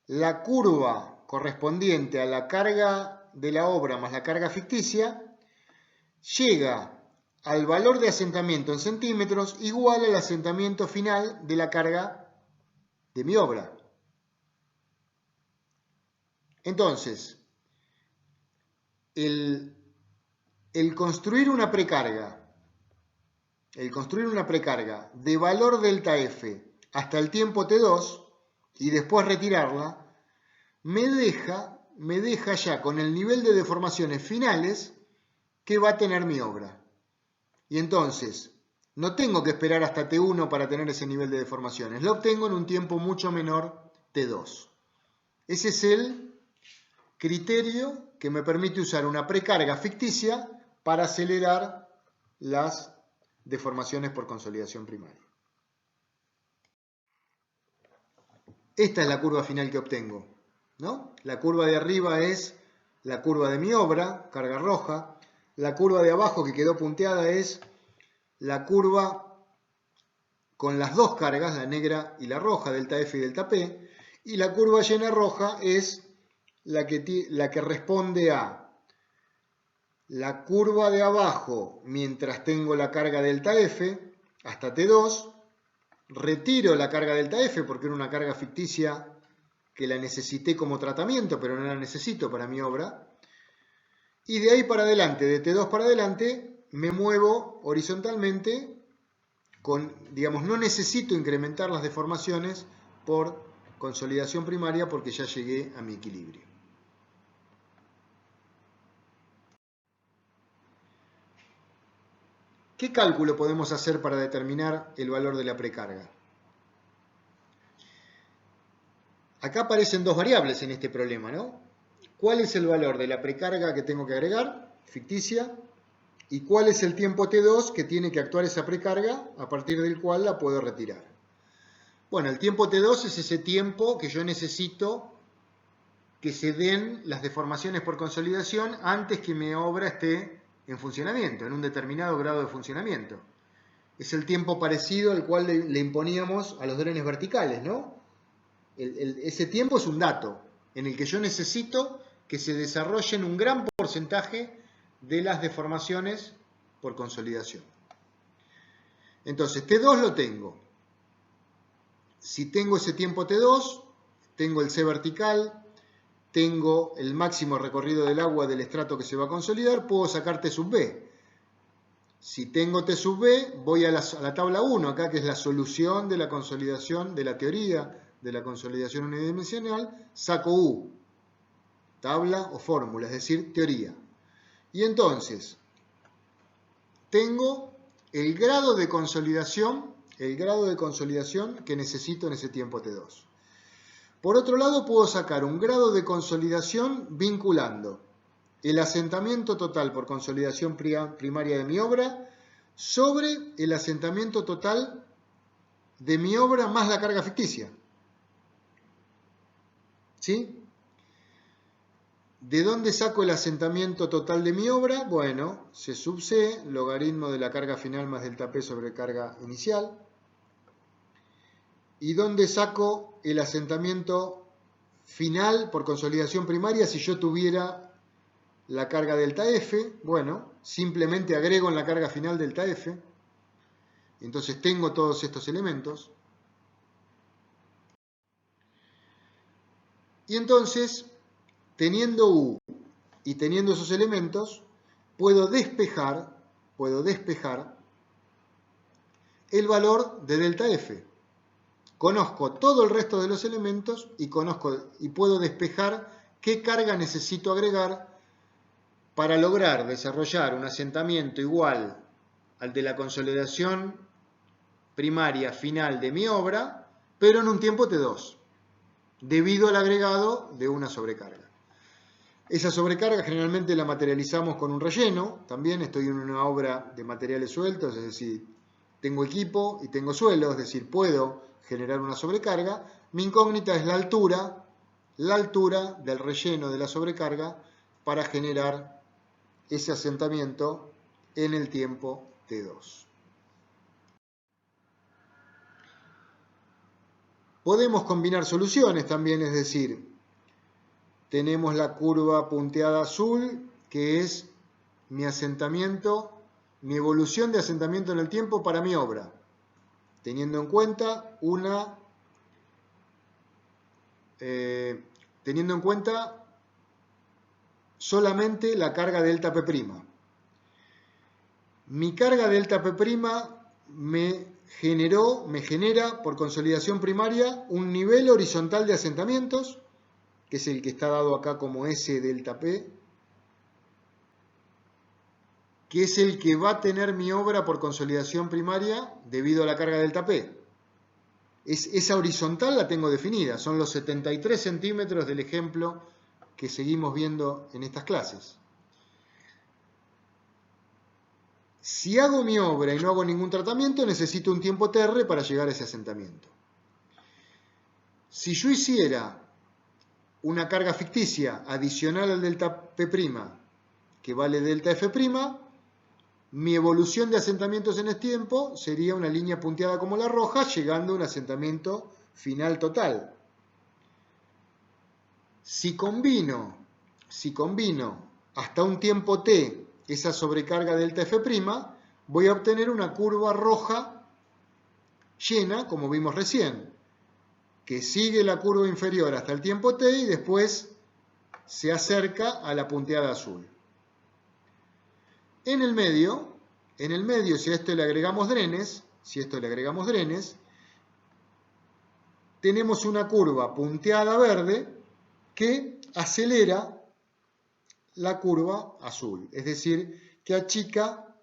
la curva correspondiente a la carga de la obra más la carga ficticia llega al valor de asentamiento en centímetros igual al asentamiento final de la carga de mi obra. Entonces, el construir una precarga de valor delta F hasta el tiempo T2 y después retirarla, me deja ya con el nivel de deformaciones finales que va a tener mi obra. Y entonces, no tengo que esperar hasta T1 para tener ese nivel de deformaciones. Lo obtengo en un tiempo mucho menor, T2. Ese es el criterio que me permite usar una precarga ficticia para acelerar las deformaciones por consolidación primaria. Esta es la curva final que obtengo, ¿no? La curva de arriba es la curva de mi obra, carga roja. La curva de abajo que quedó punteada es la curva con las dos cargas, la negra y la roja, delta F y delta P. Y la curva llena roja es la que responde a la curva de abajo mientras tengo la carga delta F hasta T2. Retiro la carga delta F porque era una carga ficticia que la necesité como tratamiento, pero no la necesito para mi obra. Y de ahí para adelante, de T2 para adelante, me muevo horizontalmente digamos, no necesito incrementar las deformaciones por consolidación primaria porque ya llegué a mi equilibrio. ¿Qué cálculo podemos hacer para determinar el valor de la precarga? Acá aparecen dos variables en este problema, ¿no? ¿Cuál es el valor de la precarga que tengo que agregar, ficticia? ¿Y cuál es el tiempo T2 que tiene que actuar esa precarga a partir del cual la puedo retirar? Bueno, el tiempo T2 es ese tiempo que yo necesito que se den las deformaciones por consolidación antes que mi obra esté en funcionamiento, en un determinado grado de funcionamiento. Es el tiempo parecido al cual le imponíamos a los drenes verticales, ¿no? Ese tiempo es un dato en el que yo necesito que se desarrollen un gran porcentaje de las deformaciones por consolidación. Entonces, T2 lo tengo. Si tengo ese tiempo T2, tengo el C vertical, tengo el máximo recorrido del agua del estrato que se va a consolidar, puedo sacar T sub B. Si tengo T sub B, voy a la tabla 1, acá que es la solución de la consolidación, de la teoría de la consolidación unidimensional, saco U, tabla o fórmula, es decir, teoría. Y entonces, tengo el grado de consolidación que necesito en ese tiempo T2. Por otro lado, puedo sacar un grado de consolidación vinculando el asentamiento total por consolidación primaria de mi obra sobre el asentamiento total de mi obra más la carga ficticia. ¿Sí? ¿De dónde saco el asentamiento total de mi obra? Bueno, C sub C, logaritmo de la carga final más delta P sobre carga inicial. ¿Y dónde saco el asentamiento final por consolidación primaria si yo tuviera la carga delta F? Bueno, simplemente agrego en la carga final delta F. Entonces tengo todos estos elementos. Y entonces, teniendo U y teniendo esos elementos, puedo despejar el valor de delta F. Conozco todo el resto de los elementos y puedo despejar qué carga necesito agregar para lograr desarrollar un asentamiento igual al de la consolidación primaria final de mi obra, pero en un tiempo T2, debido al agregado de una sobrecarga. Esa sobrecarga generalmente la materializamos con un relleno. También estoy en una obra de materiales sueltos, es decir, tengo equipo y tengo suelo, es decir, puedo generar una sobrecarga. Mi incógnita es la altura del relleno de la sobrecarga para generar ese asentamiento en el tiempo T2. Podemos combinar soluciones también, es decir, tenemos la curva punteada azul, que es mi asentamiento, mi evolución de asentamiento en el tiempo para mi obra, teniendo en cuenta solamente la carga delta P'. Mi carga delta P' me genera por consolidación primaria un nivel horizontal de asentamientos, que es el que está dado acá como S delta P. que es el que va a tener mi obra por consolidación primaria debido a la carga delta P. Esa horizontal la tengo definida, son los 73 centímetros del ejemplo que seguimos viendo en estas clases. Si hago mi obra y no hago ningún tratamiento, necesito un tiempo TR para llegar a ese asentamiento. Si yo hiciera una carga ficticia adicional al delta P', que vale delta F', mi evolución de asentamientos en el tiempo sería una línea punteada como la roja, llegando a un asentamiento final total. Si combino hasta un tiempo t esa sobrecarga delta F', voy a obtener una curva roja llena, como vimos recién, que sigue la curva inferior hasta el tiempo t y después se acerca a la punteada azul. En el medio, si a esto le agregamos drenes, tenemos una curva punteada verde que acelera la curva azul, es decir, que achica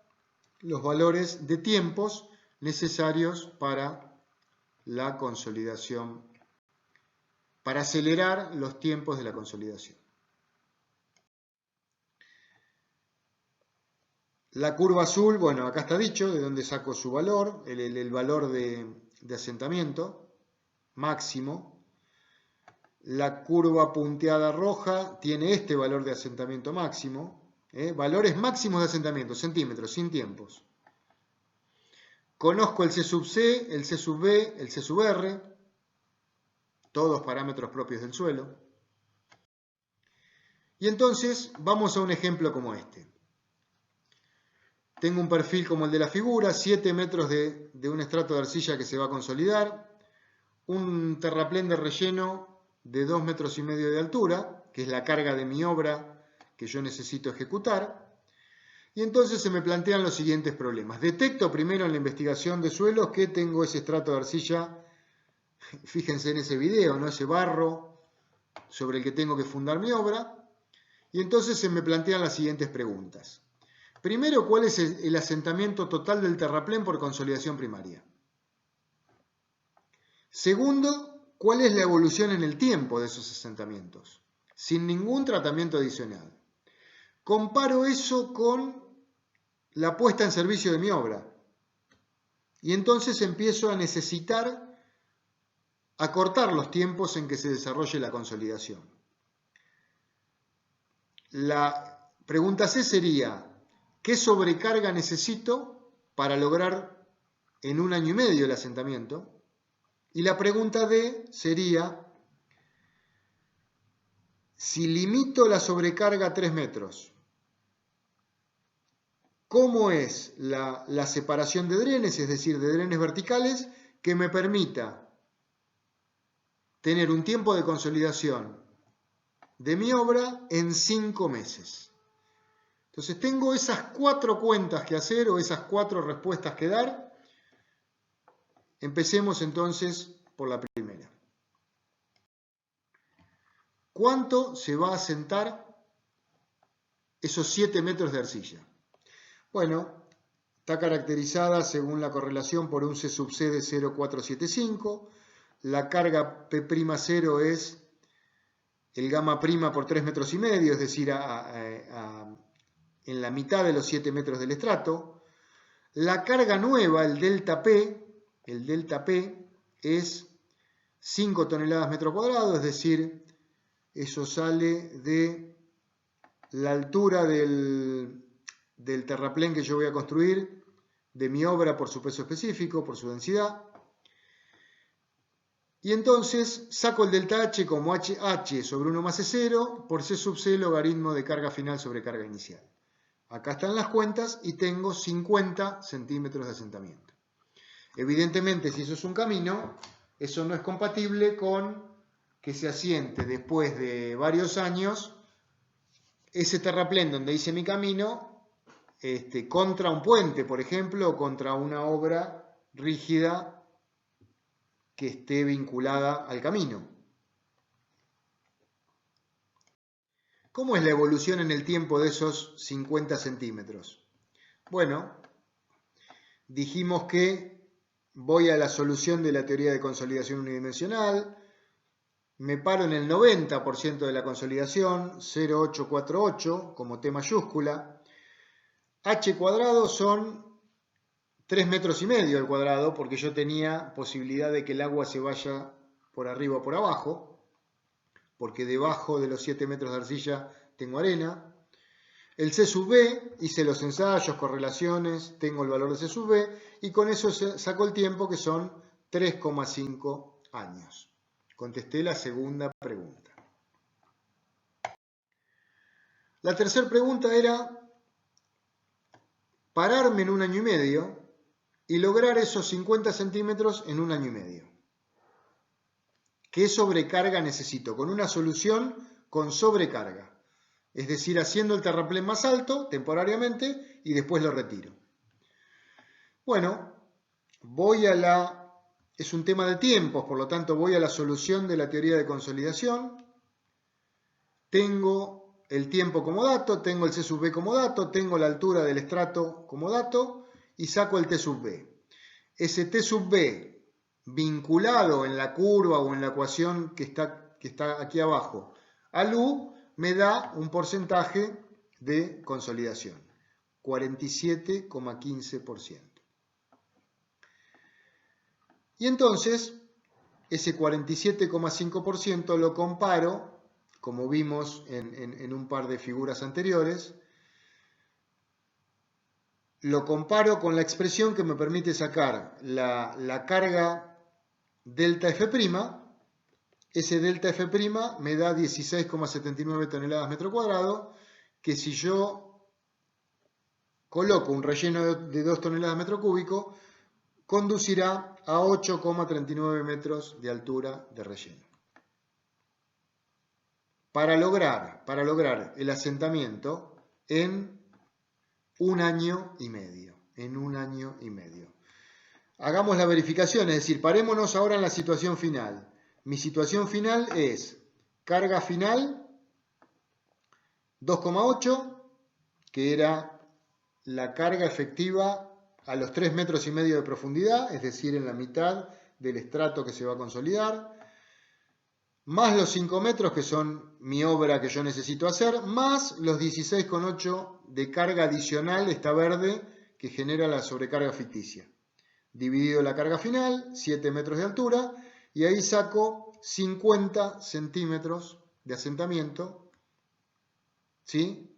los valores de tiempos necesarios para la consolidación, para acelerar los tiempos de la consolidación. La curva azul, bueno, acá está dicho de dónde saco su valor, el valor de asentamiento máximo. La curva punteada roja tiene este valor de asentamiento máximo. Valores máximos de asentamiento, centímetros, sin tiempos. Conozco el C sub C, el C sub B, el C sub R, todos parámetros propios del suelo. Y entonces vamos a un ejemplo como este. Tengo un perfil como el de la figura, 7 metros de un estrato de arcilla que se va a consolidar, un terraplén de relleno de 2,5 metros de altura, que es la carga de mi obra que yo necesito ejecutar. Y entonces se me plantean los siguientes problemas. Detecto primero en la investigación de suelos que tengo ese estrato de arcilla, fíjense en ese video, ¿no? Ese barro sobre el que tengo que fundar mi obra. Y entonces se me plantean las siguientes preguntas. Primero, ¿cuál es el asentamiento total del terraplén por consolidación primaria? Segundo, ¿cuál es la evolución en el tiempo de esos asentamientos? Sin ningún tratamiento adicional. Comparo eso con la puesta en servicio de mi obra. Y entonces empiezo a necesitar acortar los tiempos en que se desarrolle la consolidación. La pregunta C sería, ¿qué sobrecarga necesito para lograr en 1 año y medio el asentamiento? Y la pregunta D sería, si limito la sobrecarga a 3 metros, ¿cómo es la separación de drenes, es decir, de drenes verticales, que me permita tener un tiempo de consolidación de mi obra en 5 meses? Entonces tengo esas 4 cuentas que hacer o esas 4 respuestas que dar. Empecemos entonces por la primera. ¿Cuánto se va a asentar esos 7 metros de arcilla? Bueno, está caracterizada según la correlación por un C sub C de 0,475. La carga P'0 es el gamma prima por 3,5 metros, es decir, en la mitad de los 7 metros del estrato. La carga nueva, el delta P es 5 toneladas metro cuadrado, es decir, eso sale de la altura del terraplén que yo voy a construir, de mi obra por su peso específico, por su densidad. Y entonces saco el delta H como HH sobre 1 más E0 por C sub C logaritmo de carga final sobre carga inicial. Acá están las cuentas y tengo 50 centímetros de asentamiento. Evidentemente, si eso es un camino, eso no es compatible con que se asiente después de varios años ese terraplén donde hice mi camino contra un puente, por ejemplo, o contra una obra rígida que esté vinculada al camino. ¿Cómo es la evolución en el tiempo de esos 50 centímetros? Bueno, dijimos que voy a la solución de la teoría de consolidación unidimensional, me paro en el 90% de la consolidación, 0,848 como T mayúscula. H cuadrado son 3,5 metros al cuadrado, porque yo tenía posibilidad de que el agua se vaya por arriba o por abajo, porque debajo de los 7 metros de arcilla tengo arena. El C sub B, hice los ensayos, correlaciones, tengo el valor de C sub B, y con eso saco el tiempo, que son 3,5 años. Contesté la segunda pregunta. La tercera pregunta era pararme en 1 año y medio y lograr esos 50 centímetros en 1 año y medio. ¿Qué sobrecarga necesito? Con una solución con sobrecarga. Es decir, haciendo el terraplén más alto temporariamente y después lo retiro. Bueno, es un tema de tiempos, por lo tanto voy a la solución de la teoría de consolidación. Tengo el tiempo como dato, tengo el C sub B como dato, tengo la altura del estrato como dato y saco el T sub B. Ese T sub B vinculado en la curva o en la ecuación que está aquí abajo al U me da un porcentaje de consolidación, 47,15%. Y entonces, ese 47,5% lo comparo, como vimos en un par de figuras anteriores, lo comparo con la expresión que me permite sacar la carga delta F'. Ese delta F' me da 16,79 toneladas metro cuadrado, que si yo coloco un relleno de 2 toneladas metro cúbico, conducirá a 8,39 metros de altura de relleno. Para lograr el asentamiento en 1 año y medio. Hagamos la verificación, es decir, parémonos ahora en la situación final. Mi situación final es carga final 2,8, que era la carga efectiva a los 3,5 metros de profundidad, es decir, en la mitad del estrato que se va a consolidar, más los 5 metros, que son mi obra que yo necesito hacer, más los 16,8 de carga adicional, esta verde, que genera la sobrecarga ficticia. Dividido la carga final, 7 metros de altura, y ahí saco 50 centímetros de asentamiento, ¿sí?,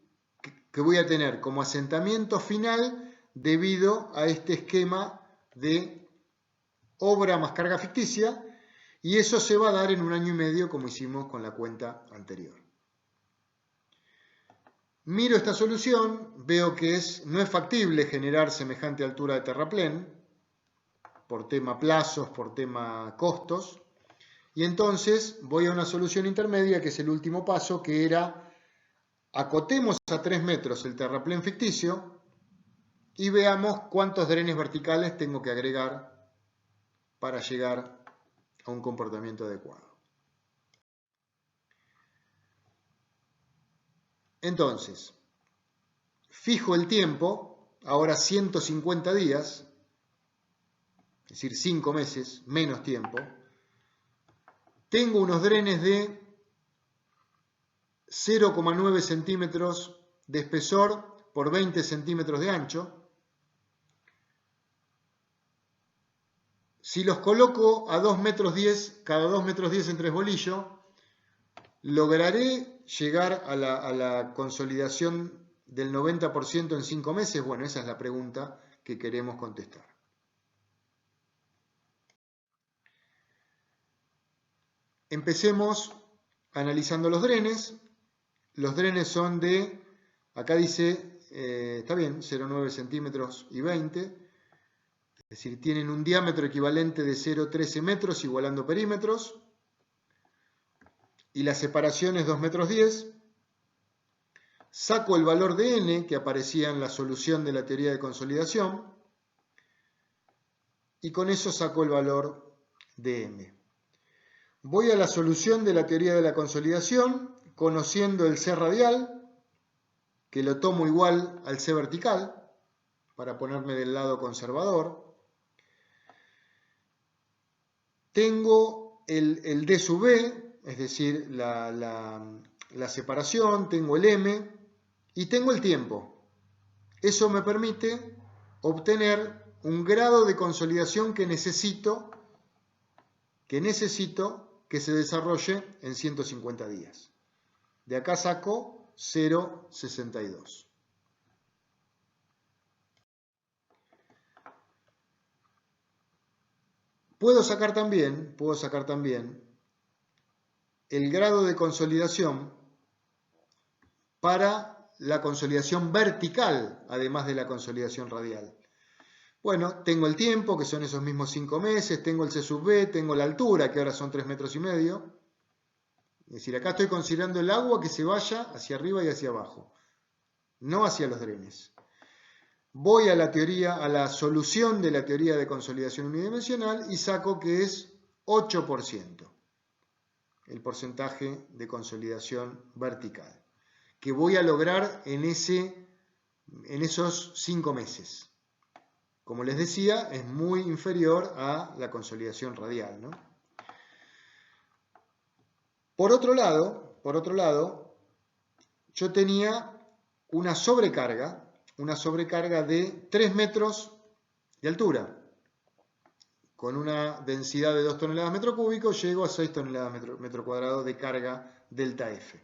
que voy a tener como asentamiento final debido a este esquema de obra más carga ficticia, y eso se va a dar en 1 año y medio, como hicimos con la cuenta anterior. Miro esta solución, veo que no es factible generar semejante altura de terraplén, por tema plazos, por tema costos, y entonces voy a una solución intermedia, que es el último paso, que era acotemos a 3 metros el terraplén ficticio y veamos cuántos drenes verticales tengo que agregar para llegar a un comportamiento adecuado. Entonces, fijo el tiempo, ahora 150 días, es decir, 5 meses, menos tiempo. Tengo unos drenes de 0,9 centímetros de espesor por 20 centímetros de ancho. Si los coloco a 2,10 metros, cada 2,10 metros en 3 bolillos, ¿lograré llegar a la consolidación del 90% en 5 meses? Bueno, esa es la pregunta que queremos contestar. Empecemos analizando los drenes. Los drenes son de, acá dice, está bien, 0,9 centímetros y 20. Es decir, tienen un diámetro equivalente de 0,13 metros, igualando perímetros. Y la separación es 2,10 metros. Saco el valor de n que aparecía en la solución de la teoría de consolidación. Y con eso saco el valor de m. Voy a la solución de la teoría de la consolidación, conociendo el C radial, que lo tomo igual al C vertical. para ponerme del lado conservador. Tengo el D sub B, es decir, la separación, tengo el M y tengo el tiempo. Eso me permite obtener un grado de consolidación que necesito que se desarrolle en 150 días. De acá saco 0,62. Puedo sacar también el grado de consolidación para la consolidación vertical, además de la consolidación radial. Bueno, tengo el tiempo, que son esos mismos 5 meses, tengo el C sub B, tengo la altura, que ahora son 3,5 metros. Es decir, acá estoy considerando el agua que se vaya hacia arriba y hacia abajo, no hacia los drenes. Voy a la solución de la teoría de consolidación unidimensional y saco que es 8%, el porcentaje de consolidación vertical, que voy a lograr en esos 5 meses. Como les decía, es muy inferior a la consolidación radial, ¿no? Por otro lado, yo tenía una sobrecarga de 3 metros de altura. Con una densidad de 2 toneladas metro cúbico, llego a 6 toneladas metro cuadrado de carga delta F.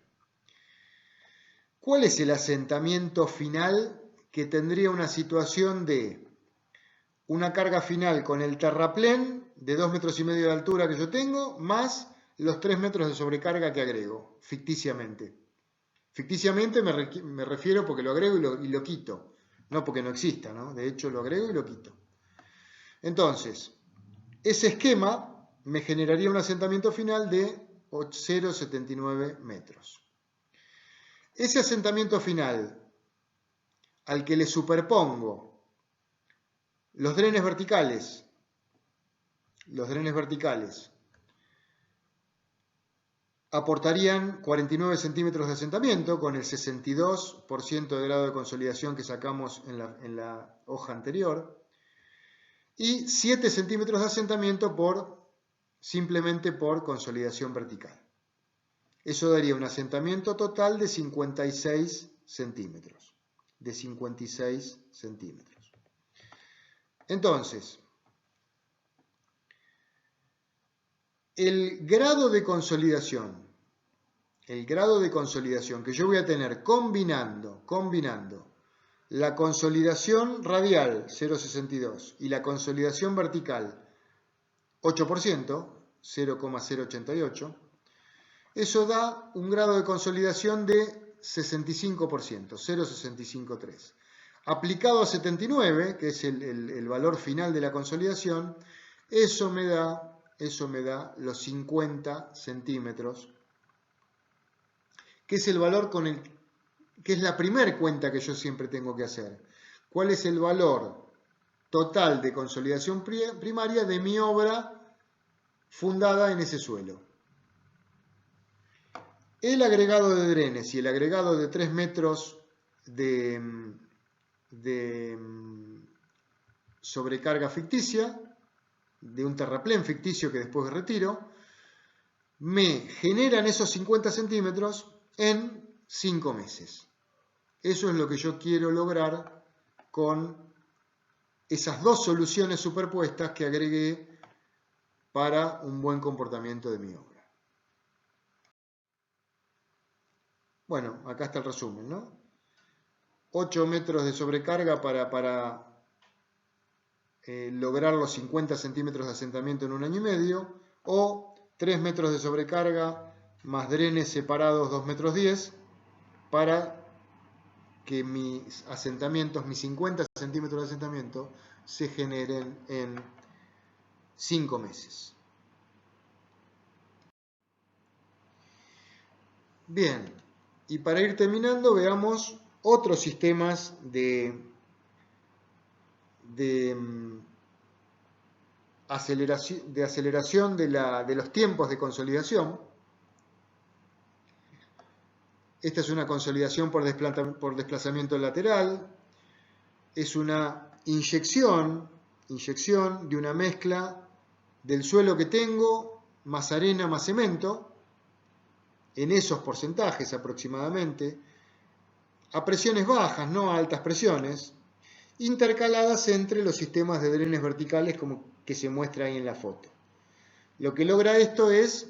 ¿Cuál es el asentamiento final que tendría una situación de una carga final con el terraplén de 2,5 metros de altura que yo tengo, más los 3 metros de sobrecarga que agrego, ficticiamente? Ficticiamente me refiero porque lo agrego y lo quito, no porque no exista, ¿no? De hecho, lo agrego y lo quito. Entonces, ese esquema me generaría un asentamiento final de 0,79 metros. Ese asentamiento final, al que le superpongo los drenes verticales, aportarían 49 centímetros de asentamiento con el 62% de grado de consolidación que sacamos en la hoja anterior, y 7 centímetros de asentamiento simplemente por consolidación vertical. Eso daría un asentamiento total de 56 centímetros. Entonces, el grado de consolidación que yo voy a tener combinando la consolidación radial 0,62 y la consolidación vertical 8%, 0,088, eso da un grado de consolidación de 65%, 0,653. Aplicado a 79, que es el valor final de la consolidación, eso me da los 50 centímetros, que es el valor que es la primera cuenta que yo siempre tengo que hacer. ¿Cuál es el valor total de consolidación primaria de mi obra fundada en ese suelo? El agregado de drenes y el agregado de 3 metros de sobrecarga ficticia, de un terraplén ficticio que después retiro, me generan esos 50 centímetros en 5 meses. Eso es lo que yo quiero lograr con esas dos soluciones superpuestas que agregué para un buen comportamiento de mi obra. Bueno, acá está el resumen, ¿no? 8 metros de sobrecarga para lograr los 50 centímetros de asentamiento en 1 año y medio, o 3 metros de sobrecarga más drenes separados 2,10 metros para que mis asentamientos, mis 50 centímetros de asentamiento, se generen en 5 meses. Bien, y para ir terminando, veamos otros sistemas de aceleración de los tiempos de consolidación. Esta es una consolidación por desplazamiento lateral. es una inyección de una mezcla del suelo que tengo, más arena, más cemento, en esos porcentajes aproximadamente, a presiones bajas, no a altas presiones, intercaladas entre los sistemas de drenes verticales como que se muestra ahí en la foto. Lo que logra esto es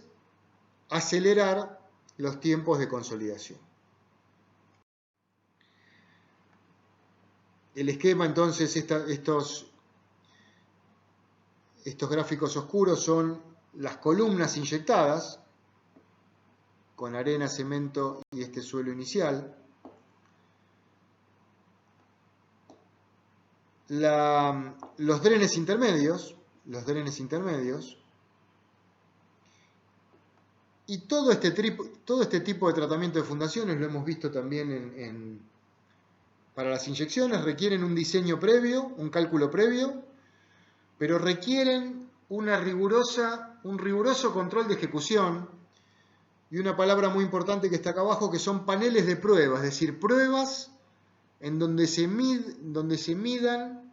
acelerar los tiempos de consolidación. El esquema, entonces, estos gráficos oscuros son las columnas inyectadas con arena, cemento y este suelo inicial. Los drenes intermedios, y todo este tipo de tratamiento de fundaciones lo hemos visto también para las inyecciones, requieren un diseño previo, un cálculo previo, pero requieren un riguroso control de ejecución y una palabra muy importante que está acá abajo, que son paneles de prueba, es decir, pruebas en donde se midan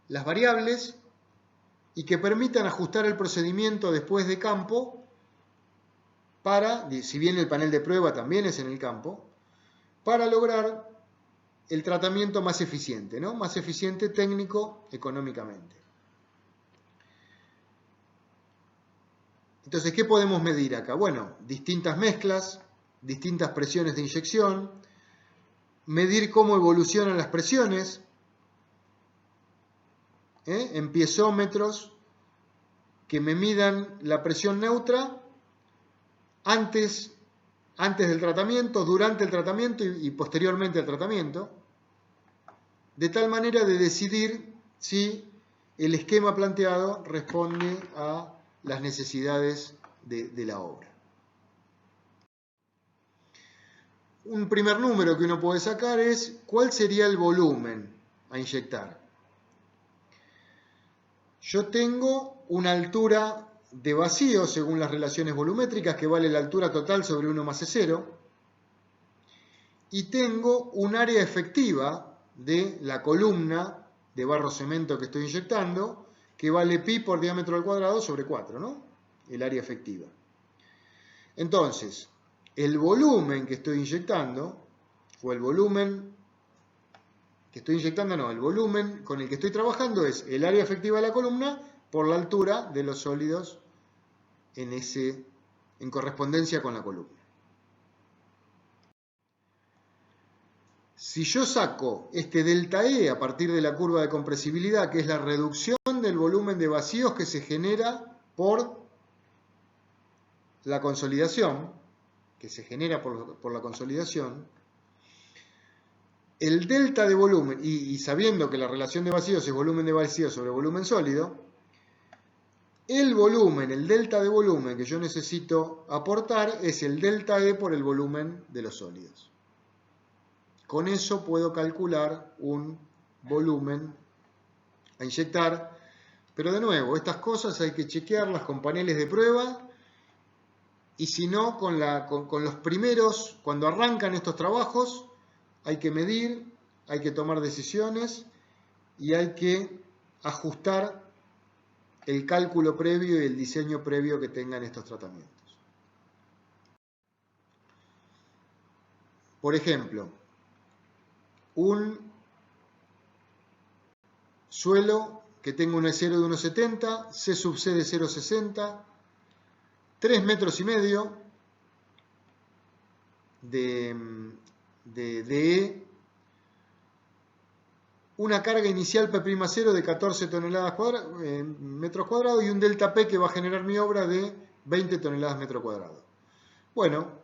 las variables y que permitan ajustar el procedimiento después de campo para, si bien el panel de prueba también es en el campo, para lograr el tratamiento más eficiente, ¿no? Más eficiente técnico, económicamente. Entonces, ¿qué podemos medir acá? Bueno, distintas mezclas, distintas presiones de inyección, medir cómo evolucionan las presiones, en piezómetros que me midan la presión neutra antes del tratamiento, durante el tratamiento y posteriormente al tratamiento, de tal manera de decidir si el esquema planteado responde a las necesidades de la obra. Un primer número que uno puede sacar es cuál sería el volumen a inyectar. Yo tengo una altura de vacío según las relaciones volumétricas que vale la altura total sobre 1 más E0 y tengo un área efectiva de la columna de barro cemento que estoy inyectando que vale pi por diámetro al cuadrado sobre 4, ¿no? El área efectiva. Entonces, el volumen que estoy inyectando, o el volumen con el que estoy trabajando es el área efectiva de la columna por la altura de los sólidos en correspondencia con la columna. Si yo saco este delta E a partir de la curva de compresibilidad, que es la reducción del volumen de vacíos que se genera por la consolidación, el delta de volumen, y sabiendo que la relación de vacíos es volumen de vacíos sobre volumen sólido, el delta de volumen que yo necesito aportar es el delta E por el volumen de los sólidos. Con eso puedo calcular un volumen a inyectar, pero de nuevo, estas cosas hay que chequearlas con paneles de prueba y si no, con los primeros, cuando arrancan estos trabajos, hay que medir, hay que tomar decisiones y hay que ajustar el cálculo previo y el diseño previo que tengan estos tratamientos. Por ejemplo, un suelo que tenga un E0 de 1,70, C sub C de 0,60, 3 metros y medio de E, una carga inicial P'0 de 14 metros cuadrados y un delta P que va a generar mi obra de 20 toneladas metro cuadrado. Bueno,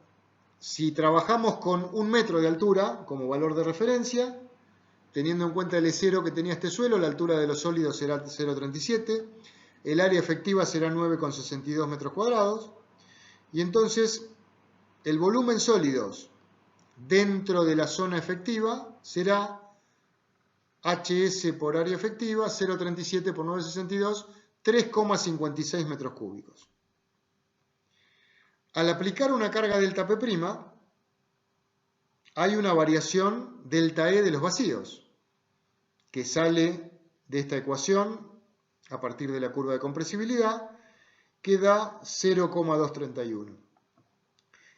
si trabajamos con 1 metro de altura como valor de referencia, teniendo en cuenta el E0 que tenía este suelo, la altura de los sólidos será 0,37, el área efectiva será 9,62 metros cuadrados, y entonces el volumen sólidos dentro de la zona efectiva será HS por área efectiva, 0,37 por 9,62, 3,56 metros cúbicos. Al aplicar una carga delta P', hay una variación delta E de los vacíos. que sale de esta ecuación a partir de la curva de compresibilidad, que da 0,231.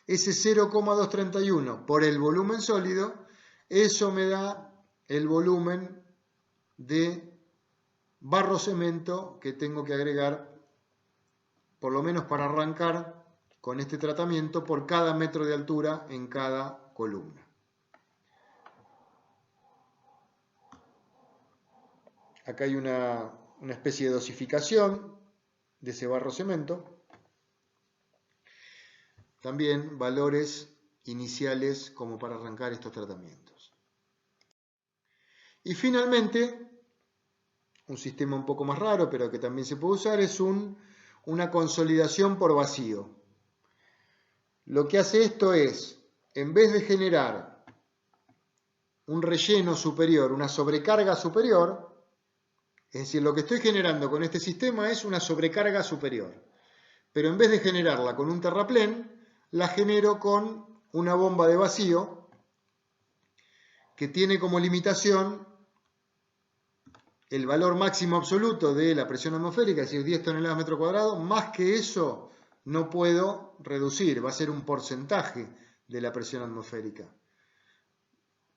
Ese 0,231 por el volumen sólido, eso me da el volumen de barro cemento que tengo que agregar, por lo menos para arrancar con este tratamiento, por cada metro de altura en cada columna. Acá hay una especie de dosificación de ese barro cemento. También valores iniciales como para arrancar estos tratamientos. Y finalmente, un sistema un poco más raro, pero que también se puede usar, es una consolidación por vacío. Lo que hace esto es, en vez de generar un relleno superior, una sobrecarga superior, es decir, lo que estoy generando con este sistema es una sobrecarga superior. Pero en vez de generarla con un terraplén, la genero con una bomba de vacío que tiene como limitación el valor máximo absoluto de la presión atmosférica, es decir, 10 toneladas metro cuadrado. Más que eso no puedo reducir, va a ser un porcentaje de la presión atmosférica.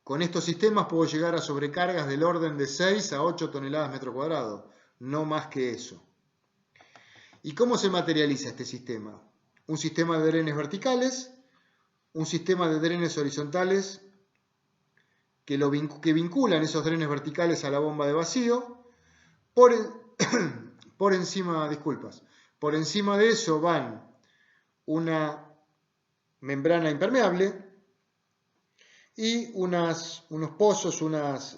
Con estos sistemas puedo llegar a sobrecargas del orden de 6 a 8 toneladas metro cuadrado, no más que eso. ¿Y cómo se materializa este sistema? Un sistema de drenes verticales, un sistema de drenes horizontales que vinculan esos drenes verticales a la bomba de vacío. Por encima de eso van una membrana impermeable y unos pozos, unas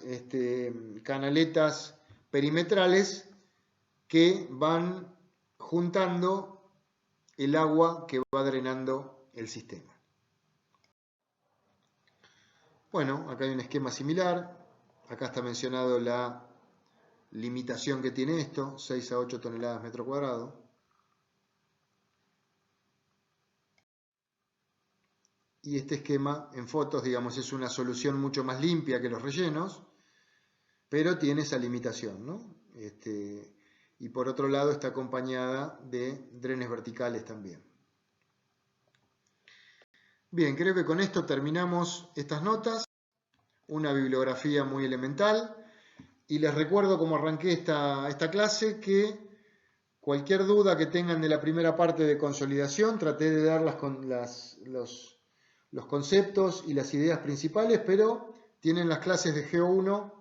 canaletas perimetrales que van juntando el agua que va drenando el sistema. Bueno, acá hay un esquema similar. Acá está mencionado la limitación que tiene esto, 6 a 8 toneladas metro cuadrado. Y este esquema en fotos, digamos, es una solución mucho más limpia que los rellenos, pero tiene esa limitación, ¿no? Y por otro lado está acompañada de drenes verticales también. Bien, creo que con esto terminamos estas notas, una bibliografía muy elemental, y les recuerdo, como arranqué esta clase, que cualquier duda que tengan de la primera parte de consolidación, traté de dar los conceptos y las ideas principales, pero tienen las clases de GO1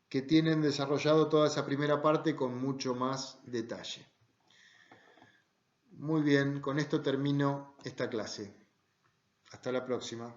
que tienen desarrollado toda esa primera parte con mucho más detalle. Muy bien, con esto termino esta clase. Hasta la próxima.